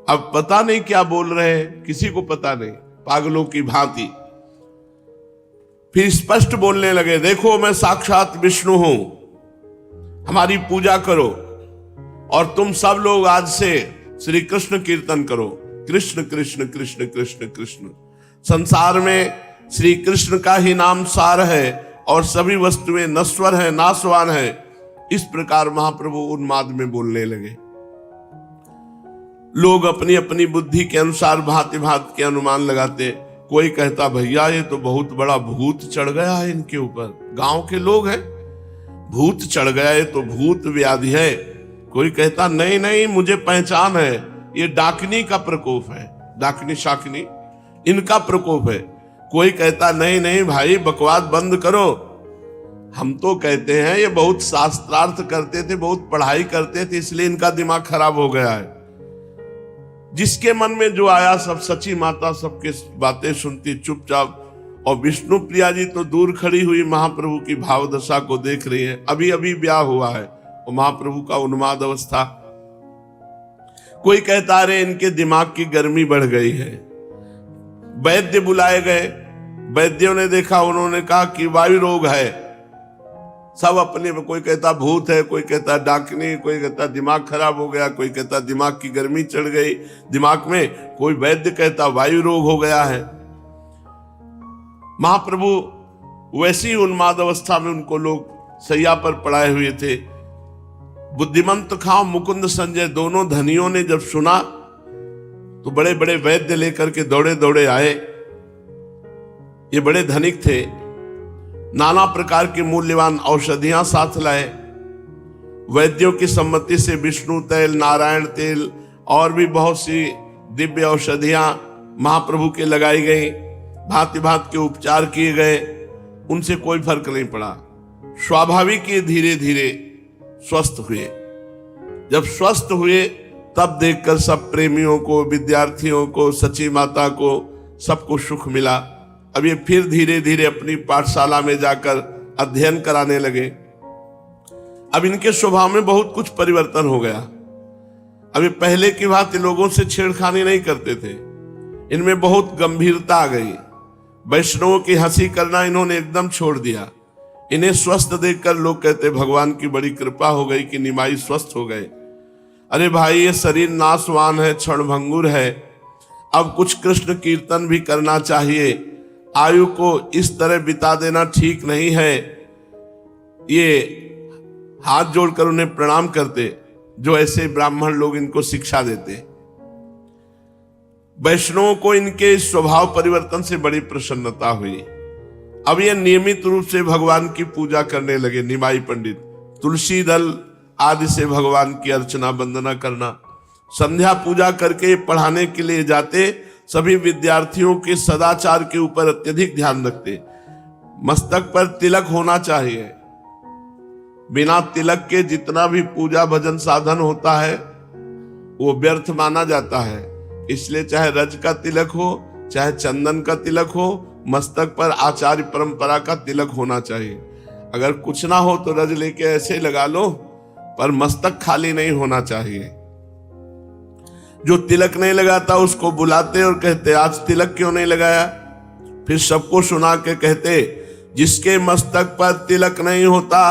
अब पता नहीं क्या बोल रहे हैं, किसी को पता नहीं, पागलों की भांति। फिर स्पष्ट बोलने लगे, देखो मैं साक्षात विष्णु हूं, हमारी पूजा करो, और तुम सब लोग आज से श्री कृष्ण कीर्तन करो, कृष्ण कृष्ण कृष्ण कृष्ण कृष्ण। संसार में श्री कृष्ण का ही नाम सार है और सभी वस्तुएं नश्वर है, नाशवान है। इस प्रकार महाप्रभु उन्माद में बोलने लगे। लोग अपनी अपनी बुद्धि के अनुसार भांति भांति के अनुमान लगाते। कोई कहता भैया ये तो बहुत बड़ा भूत चढ़ गया है इनके ऊपर, गांव के लोग हैं, भूत चढ़ गया है तो भूत व्याधि है, कोई कहता नहीं नहीं मुझे पहचान है, ये डाकिनी का प्रकोप है, डाकिनी शाकिनी इनका प्रकोप है। कोई कहता नहीं नहीं भाई बकवास बंद करो, हम तो कहते हैं ये बहुत शास्त्रार्थ करते थे, बहुत पढ़ाई करते थे, इसलिए इनका दिमाग खराब हो गया है। जिसके मन में जो आया सब सची माता सबके बातें सुनती चुपचाप। और विष्णु प्रिया जी तो दूर खड़ी हुई महाप्रभु की भाव दशा को देख रही है। अभी अभी ब्याह हुआ है और महाप्रभु का उन्माद अवस्था। कोई कहता रहे इनके दिमाग की गर्मी बढ़ गई है। वैद्य बुलाए गए, वैद्यों ने देखा, उन्होंने कहा कि वायु रोग है। सब अपने, कोई कहता भूत है, कोई कहता डाकनी, कोई कहता दिमाग खराब हो गया, कोई कहता दिमाग की गर्मी चढ़ गई दिमाग में, कोई वैद्य कहता वायु रोग हो गया है। महाप्रभु वैसी उन्माद अवस्था में उनको लोग सैया पर पड़ाए हुए थे। बुद्धिमंत खां मुकुंद संजय दोनों धनियों ने जब सुना तो बड़े बड़े वैद्य लेकर के दौड़े दौड़े आए। ये बड़े धनिक थे, नाना प्रकार की मूल्यवान औषधियां साथ लाए। वैद्यों की सम्मति से विष्णु तेल, नारायण तेल और भी बहुत सी दिव्य औषधियां महाप्रभु के लगाई गई, भांति भांति के उपचार किए गए, उनसे कोई फर्क नहीं पड़ा। स्वाभाविक ये धीरे धीरे स्वस्थ हुए। जब स्वस्थ हुए तब देखकर सब प्रेमियों को, विद्यार्थियों को, सची माता को, सबको सुख मिला। अब ये फिर धीरे धीरे अपनी पाठशाला में जाकर अध्ययन कराने लगे। अब इनके स्वभाव में बहुत कुछ परिवर्तन हो गया। अब ये पहले की भांति लोगों से छेड़खानी नहीं करते थे, इनमें बहुत गंभीरता आ गई। वैष्णवों की हंसी करना इन्होंने एकदम छोड़ दिया। इन्हें स्वस्थ देखकर लोग कहते भगवान की बड़ी कृपा हो गई कि निमाई स्वस्थ हो गए। अरे भाई ये शरीर नाशवान है, क्षणभंगुर है, अब कुछ कृष्ण कीर्तन भी करना चाहिए। आयु को इस तरह बिता देना ठीक नहीं है। ये हाथ जोड़कर उन्हें प्रणाम करते जो ऐसे ब्राह्मण लोग इनको शिक्षा देते। वैष्णवों को इनके स्वभाव परिवर्तन से बड़ी प्रसन्नता हुई। अब ये नियमित रूप से भगवान की पूजा करने लगे। निमाई पंडित तुलसी दल आदि से भगवान की अर्चना वंदना करना, संध्या पूजा करके पढ़ाने के लिए जाते। सभी विद्यार्थियों के सदाचार के ऊपर अत्यधिक ध्यान रखते। मस्तक पर तिलक होना चाहिए। बिना तिलक के जितना भी पूजा भजन साधन होता है वो व्यर्थ माना जाता है। इसलिए चाहे रज का तिलक हो, चाहे चंदन का तिलक हो, मस्तक पर आचार्य परंपरा का तिलक होना चाहिए। अगर कुछ ना हो तो रज लेके ऐसे लगा लो, पर मस्तक खाली नहीं होना चाहिए। जो तिलक नहीं लगाता उसको बुलाते और कहते आज तिलक क्यों नहीं लगाया। फिर सबको सुना के कहते जिसके मस्तक पर तिलक नहीं होता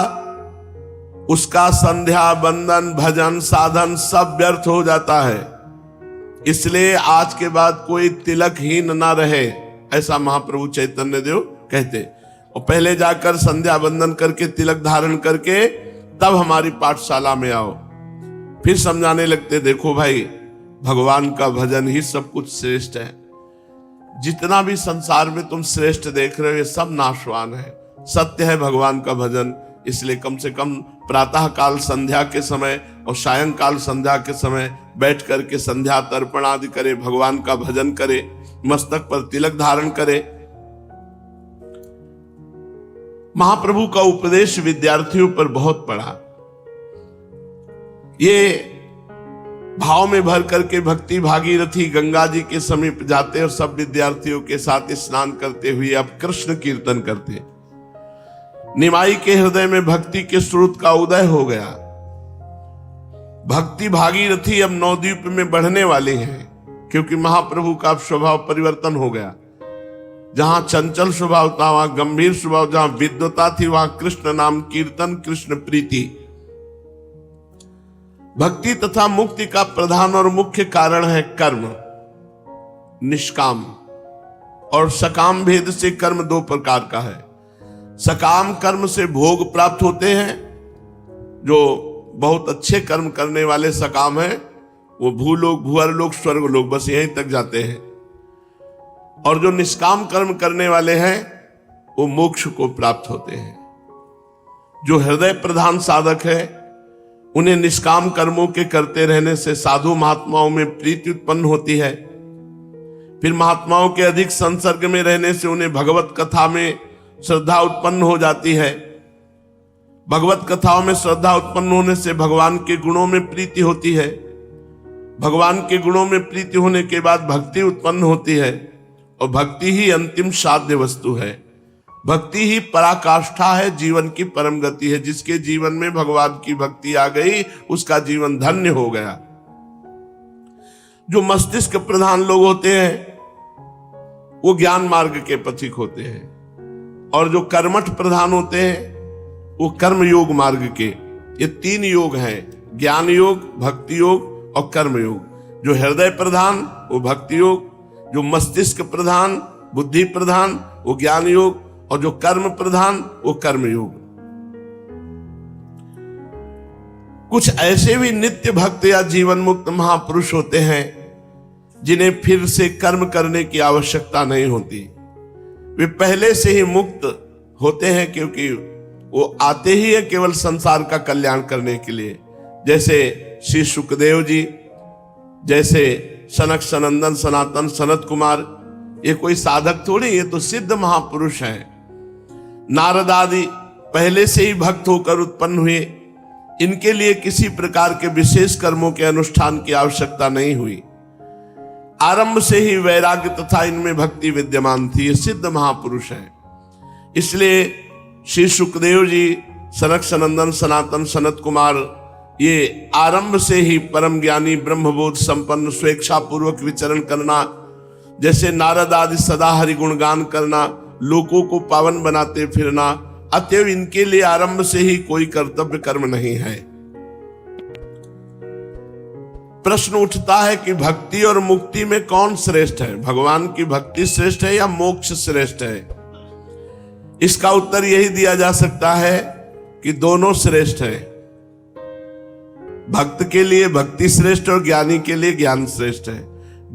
उसका संध्या वंदन भजन साधन सब व्यर्थ हो जाता है। इसलिए आज के बाद कोई तिलकहीन ना रहे, ऐसा महाप्रभु चैतन्य देव कहते। और पहले जाकर संध्या वंदन करके तिलक धारण करके तब हमारी पाठशाला में आओ। फिर समझाने लगते देखो भाई भगवान का भजन ही सब कुछ श्रेष्ठ है। जितना भी संसार में तुम श्रेष्ठ देख रहे हो ये सब नाशवान है। सत्य है भगवान का भजन। इसलिए कम से कम प्रातः काल संध्या के समय और सायंकाल संध्या के समय बैठ करके संध्या तर्पण आदि करे, भगवान का भजन करे, मस्तक पर तिलक धारण करे। महाप्रभु का उपदेश विद्यार्थियों पर बहुत पड़ा। ये भाव में भर करके भक्ति भागीरथी गंगा जी के समीप जाते और सब विद्यार्थियों के साथ स्नान करते हुए अब कृष्ण कीर्तन करते। निमाई के हृदय में भक्ति के स्रोत का उदय हो गया। भक्ति भागीरथी अब नवद्वीप में बढ़ने वाली है, क्योंकि महाप्रभु का स्वभाव परिवर्तन हो गया। जहां चंचल स्वभाव था वहां गंभीर स्वभाव, जहां विद्वता थी वहां कृष्ण नाम कीर्तन, कृष्ण प्रीति। भक्ति तथा मुक्ति का प्रधान और मुख्य कारण है कर्म। निष्काम और सकाम भेद से कर्म दो प्रकार का है। सकाम कर्म से भोग प्राप्त होते हैं। जो बहुत अच्छे कर्म करने वाले सकाम हैं वो भूलोक, भुअरलोक, स्वर्गलोक बस यहीं तक जाते हैं। और जो निष्काम कर्म करने वाले हैं वो मोक्ष को प्राप्त होते हैं। जो हृदय प्रधान साधक है उन्हें निष्काम कर्मों के करते रहने से साधु महात्माओं में प्रीति उत्पन्न होती है। फिर महात्माओं के अधिक संसर्ग में रहने से उन्हें भगवत कथा में श्रद्धा उत्पन्न हो जाती है। भगवत कथाओं में श्रद्धा उत्पन्न होने से भगवान के गुणों में प्रीति होती है। भगवान के गुणों में प्रीति होने के बाद भक्ति उत्पन्न होती है, और भक्ति ही अंतिम साध्य वस्तु है। भक्ति ही पराकाष्ठा है, जीवन की परम गति है। जिसके जीवन में भगवान की भक्ति आ गई उसका जीवन धन्य हो गया। जो मस्तिष्क प्रधान लोग होते हैं वो ज्ञान मार्ग के पथिक होते हैं, और जो कर्मठ प्रधान होते हैं वो कर्म योग मार्ग के। ये तीन योग हैं, ज्ञान योग, भक्ति योग और कर्म योग। जो हृदय प्रधान वो भक्ति योग, जो मस्तिष्क प्रधान बुद्धि प्रधान वो ज्ञान योग, और जो कर्म प्रधान वो कर्म योग। कुछ ऐसे भी नित्य भक्त या जीवन मुक्त महापुरुष होते हैं जिन्हें फिर से कर्म करने की आवश्यकता नहीं होती। वे पहले से ही मुक्त होते हैं, क्योंकि वो आते ही है केवल संसार का कल्याण करने के लिए। जैसे श्री सुखदेव जी, जैसे सनक सनंदन सनातन सनत कुमार, ये कोई साधक थोड़ी, ये तो सिद्ध महापुरुष हैं। नारद आदि पहले से ही भक्त होकर उत्पन्न हुए। इनके लिए किसी प्रकार के विशेष कर्मों के अनुष्ठान की आवश्यकता नहीं हुई। आरंभ से ही वैराग्य तथा इनमें भक्ति विद्यमान थी। ये सिद्ध महापुरुष हैं। इसलिए श्री सुखदेव जी, सनक सनंदन सनातन सनत कुमार, ये आरंभ से ही परम ज्ञानी ब्रह्मबोध संपन्न स्वेच्छा पूर्वक विचरण करना, जैसे नारद आदि सदा हरि गुणगान करना, लोगों को पावन बनाते फिरना, अतएव इनके लिए आरंभ से ही कोई कर्तव्य कर्म नहीं है। प्रश्न उठता है कि भक्ति और मुक्ति में कौन श्रेष्ठ है? भगवान की भक्ति श्रेष्ठ है या मोक्ष श्रेष्ठ है? इसका उत्तर यही दिया जा सकता है कि दोनों श्रेष्ठ हैं। भक्त के लिए भक्ति श्रेष्ठ और ज्ञानी के लिए ज्ञान श्रेष्ठ है।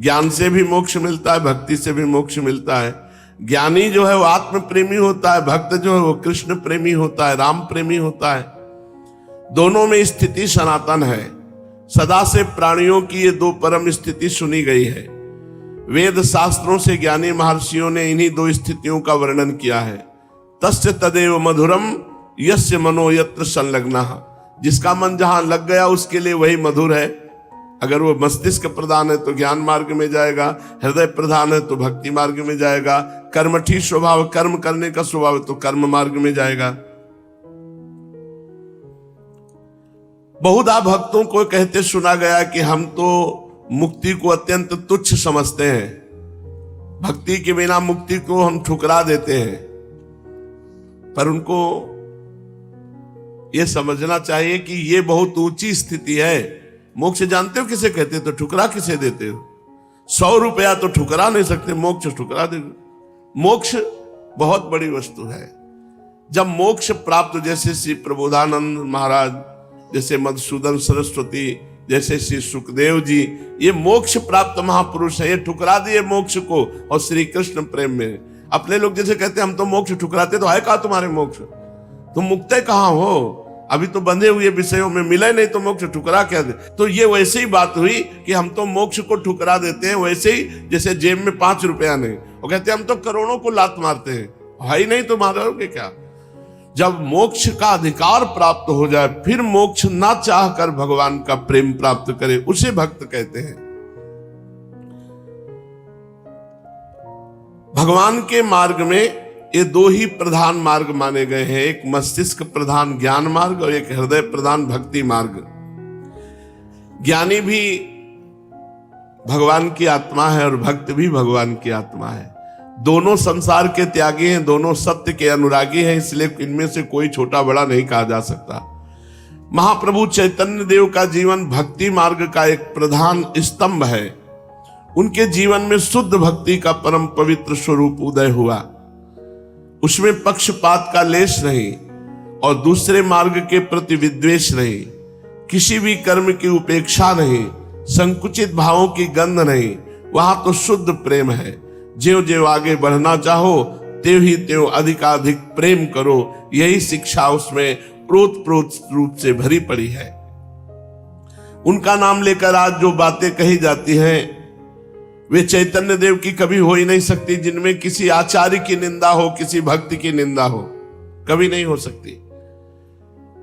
ज्ञान से भी मोक्ष मिलता है, भक्ति से भी मोक्ष मिलता है। ज्ञानी जो है वो आत्म प्रेमी होता है, भक्त जो है वो कृष्ण प्रेमी होता है, राम प्रेमी होता है। दोनों में स्थिति सनातन है। सदा से प्राणियों की ये दो परम स्थिति सुनी गई है। वेद शास्त्रों से ज्ञानी महर्षियों ने इन्हीं दो स्थितियों का वर्णन किया है। तस्य तदेव मधुरम यस्य मनो यत्र संलग्नः। जिसका मन जहां लग गया उसके लिए वही मधुर है। अगर वो मस्तिष्क प्रधान है तो ज्ञान मार्ग में जाएगा, हृदय प्रधान है तो भक्ति मार्ग में जाएगा, कर्मठी स्वभाव कर्म करने का स्वभाव तो कर्म मार्ग में जाएगा। बहुधा भक्तों को कहते सुना गया कि हम तो मुक्ति को अत्यंत तुच्छ समझते हैं, भक्ति के बिना मुक्ति को हम ठुकरा देते हैं। पर उनको यह समझना चाहिए कि यह बहुत ऊंची स्थिति है। मोक्ष जानते हो किसे कहते? तो ठुकरा किसे देते हो? 100 रुपया तो ठुकरा नहीं सकते, मोक्ष ठुकरा दे। मोक्ष बहुत बड़ी वस्तु है। जब मोक्ष प्राप्त, जैसे श्री प्रबोधानंद महाराज, जैसे मधुसूदन सरस्वती, जैसे श्री सुखदेव जी, ये मोक्ष प्राप्त महापुरुष है। ये ठुकरा दिए मोक्ष को और श्री कृष्ण प्रेम में। अपने लोग जैसे कहते हम तो मोक्ष ठुकराते, तो है कहा तुम्हारे मोक्ष? तुम मुक्ते कहां हो? अभी तो बंधे हुए विषयों में मिले नहीं तो मोक्ष ठुकरा क्या दे? तो ये वैसे ही बात हुई कि हम तो मोक्ष को ठुकरा देते हैं। वैसे ही जैसे जेब में 5 रुपया नहीं, वो कहते हैं हम तो करोड़ों को लात मारते हैं, है ही नहीं तो मारोगे क्या? जब मोक्ष का अधिकार प्राप्त हो जाए फिर मोक्ष ना चाह कर भगवान का प्रेम प्राप्त करे, उसे भक्त कहते हैं। भगवान के मार्ग में ये दो ही प्रधान मार्ग माने गए हैं, एक मस्तिष्क प्रधान ज्ञान मार्ग और एक हृदय प्रधान भक्ति मार्ग। ज्ञानी भी भगवान की आत्मा है और भक्त भी भगवान की आत्मा है। दोनों संसार के त्यागी हैं, दोनों सत्य के अनुरागी हैं, इसलिए इनमें से कोई छोटा बड़ा नहीं कहा जा सकता। महाप्रभु चैतन्य देव का जीवन भक्ति मार्ग का एक प्रधान स्तंभ है। उनके जीवन में शुद्ध भक्ति का परम पवित्र स्वरूप उदय हुआ। उसमें पक्षपात का लेश नहीं और दूसरे मार्ग के प्रति विद्वेष नहीं, किसी भी कर्म की उपेक्षा नहीं, संकुचित भावों की गंध नहीं। वहां तो शुद्ध प्रेम है। ज्यों ज्यों आगे बढ़ना चाहो त्यों ही त्यों अधिकाधिक प्रेम करो, यही शिक्षा उसमें प्रोत रूप से भरी पड़ी है। उनका नाम लेकर आज जो बातें कही जाती हैं वे चैतन्य देव की कभी हो ही नहीं सकती, जिनमें किसी आचार्य की निंदा हो, किसी भक्त की निंदा हो, कभी नहीं हो सकती।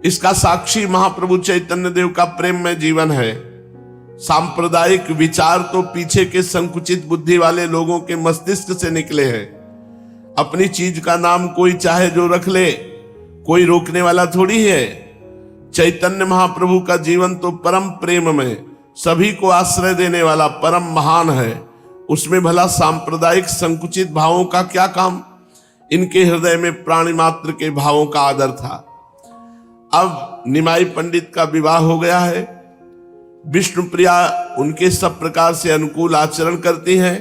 इसका साक्षी महाप्रभु चैतन्य देव का प्रेम में जीवन है। सांप्रदायिक विचार तो पीछे के संकुचित बुद्धि वाले लोगों के मस्तिष्क से निकले हैं। अपनी चीज का नाम कोई चाहे जो रख ले, कोई रोकने वाला थोड़ी है। चैतन्य महाप्रभु का जीवन तो परम प्रेम में सभी को आश्रय देने वाला परम महान है। उसमें भला सांप्रदायिक संकुचित भावों का क्या काम? इनके हृदय में प्राणी मात्र के भावों का आदर था। अब निमाई पंडित का विवाह हो गया है। विष्णुप्रिया उनके सब प्रकार से अनुकूल आचरण करती है।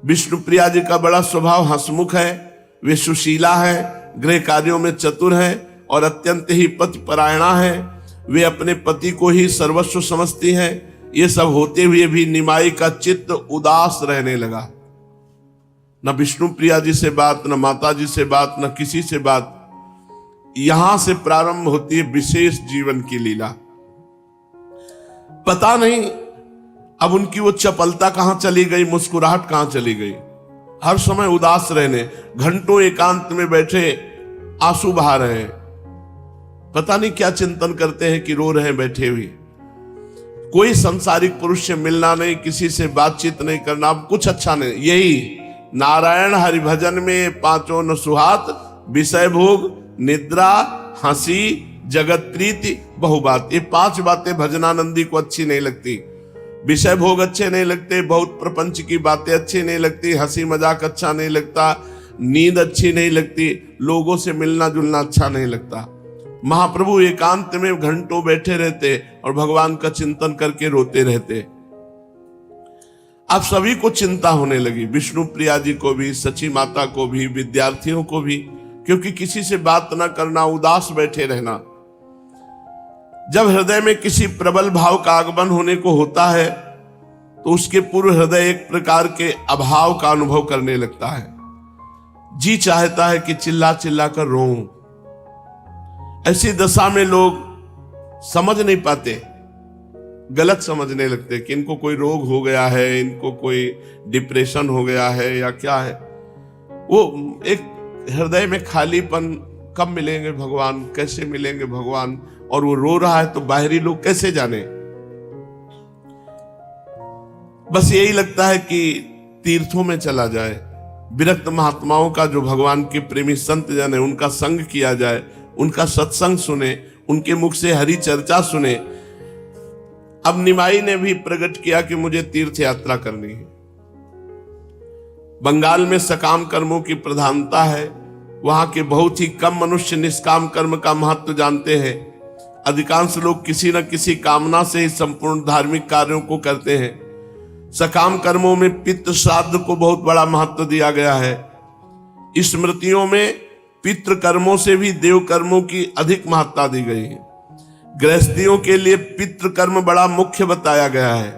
विष्णुप्रिया जी का बड़ा स्वभाव हंसमुख है। वे सुशीला है, गृह कार्यों में चतुर है और अत्यंत ही पतिपरायणा है। वे अपने पति को ही सर्वस्व समझती हैं। ये सब होते हुए भी निमाई का चित्त उदास रहने लगा। न विष्णुप्रिया जी से बात, न माता जी से बात, न किसी से बात। यहां से प्रारंभ होती है विशेष जीवन की लीला। पता नहीं अब उनकी वो चपलता कहां चली गई, मुस्कुराहट कहां चली गई। हर समय उदास रहने, घंटों एकांत में बैठे आंसू बहा रहे हैं। पता नहीं क्या चिंतन करते हैं कि रो रहे हैं बैठे हुए। कोई संसारिक पुरुष से मिलना नहीं, किसी से बातचीत नहीं करना, अब कुछ अच्छा नहीं। यही नारायण हरिभजन में पांचों न सुहात, विषय भोग, निद्रा, हंसी, जगत प्रीति, बहुबात। ये 5 बातें भजनानंदी को अच्छी नहीं लगती। विषय भोग अच्छे नहीं लगते, बहुत प्रपंच की बातें अच्छी नहीं लगती, हंसी मजाक अच्छा नहीं लगता, नींद अच्छी नहीं लगती, लोगों से मिलना जुलना अच्छा नहीं लगता। महाप्रभु एकांत में घंटों बैठे रहते और भगवान का चिंतन करके रोते रहते। अब सभी को चिंता होने लगी, विष्णुप्रिया जी को भी, सची माता को भी, विद्यार्थियों को भी, क्योंकि किसी से बात न करना, उदास बैठे रहना। जब हृदय में किसी प्रबल भाव का आगमन होने को होता है तो उसके पूर्व हृदय एक प्रकार के अभाव का अनुभव करने लगता है। जी चाहता है कि चिल्ला चिल्ला कर रोऊं। ऐसी दशा में लोग समझ नहीं पाते, गलत समझने लगते कि इनको कोई रोग हो गया है, इनको कोई डिप्रेशन हो गया है या क्या है। वो एक हृदय में खालीपन, कब मिलेंगे भगवान, कैसे मिलेंगे भगवान, और वो रो रहा है तो बाहरी लोग कैसे जाने। बस यही लगता है कि तीर्थों में चला जाए, विरक्त महात्माओं का, जो भगवान के प्रेमी संत जन है, उनका संग किया जाए, उनका सत्संग सुने, उनके मुख से हरि चर्चा सुने। अब निमाई ने भी प्रकट किया कि मुझे तीर्थ यात्रा करनी है। बंगाल में सकाम कर्मों की प्रधानता है। वहां के बहुत ही कम मनुष्य निष्काम कर्म का महत्व जानते हैं। अधिकांश लोग किसी न किसी कामना से ही संपूर्ण धार्मिक कार्यों को करते हैं। सकाम कर्मों में पितृ श्राद्ध को बहुत बड़ा महत्व दिया गया है। स्मृतियों में पितृ कर्मों से भी देव कर्मों की अधिक महत्ता दी गई है। गृहस्थियों के लिए पितृ कर्म बड़ा मुख्य बताया गया है।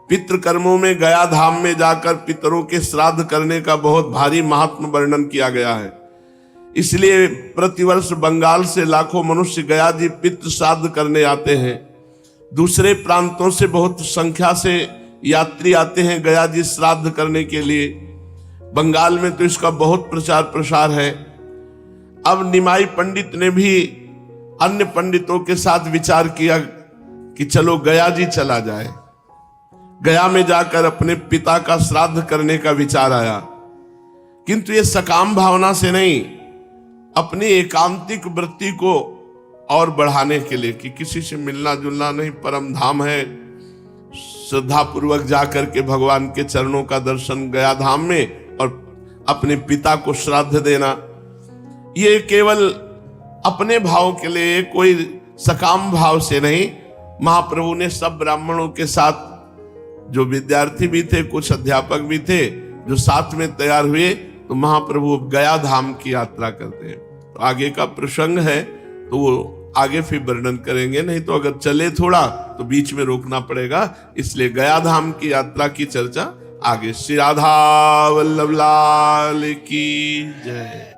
पितृ कर्मों में गया धाम में जाकर पितरों के श्राद्ध करने का बहुत भारी महात्म वर्णन किया गया है। इसलिए प्रतिवर्ष बंगाल से लाखों मनुष्य गया जी पितृ श्राद्ध करने आते हैं। दूसरे प्रांतों से बहुत संख्या से यात्री आते हैं गया जी श्राद्ध करने के लिए। बंगाल में तो इसका बहुत प्रचार प्रसार है। अब निमाई पंडित ने भी अन्य पंडितों के साथ विचार किया कि चलो गया जी चला जाए। गया में जाकर अपने पिता का श्राद्ध करने का विचार आया, किंतु ये सकाम भावना से नहीं, अपनी एकांतिक वृत्ति को और बढ़ाने के लिए कि किसी से मिलना जुलना नहीं, परम धाम है, श्रद्धा पूर्वक जाकर के भगवान के चरणों का दर्शन गया धाम में और अपने पिता को श्राद्ध देना। ये केवल अपने भाव के लिए, कोई सकाम भाव से नहीं। महाप्रभु ने सब ब्राह्मणों के साथ, जो विद्यार्थी भी थे, कुछ अध्यापक भी थे, जो साथ में तैयार हुए, तो महाप्रभु गया धाम की यात्रा करते हैं। तो आगे का प्रसंग है तो वो आगे फिर वर्णन करेंगे, नहीं तो अगर चले थोड़ा तो बीच में रोकना पड़ेगा। इसलिए गया धाम की यात्रा की चर्चा आगे। श्री राधा वल्लभ लाल की जय।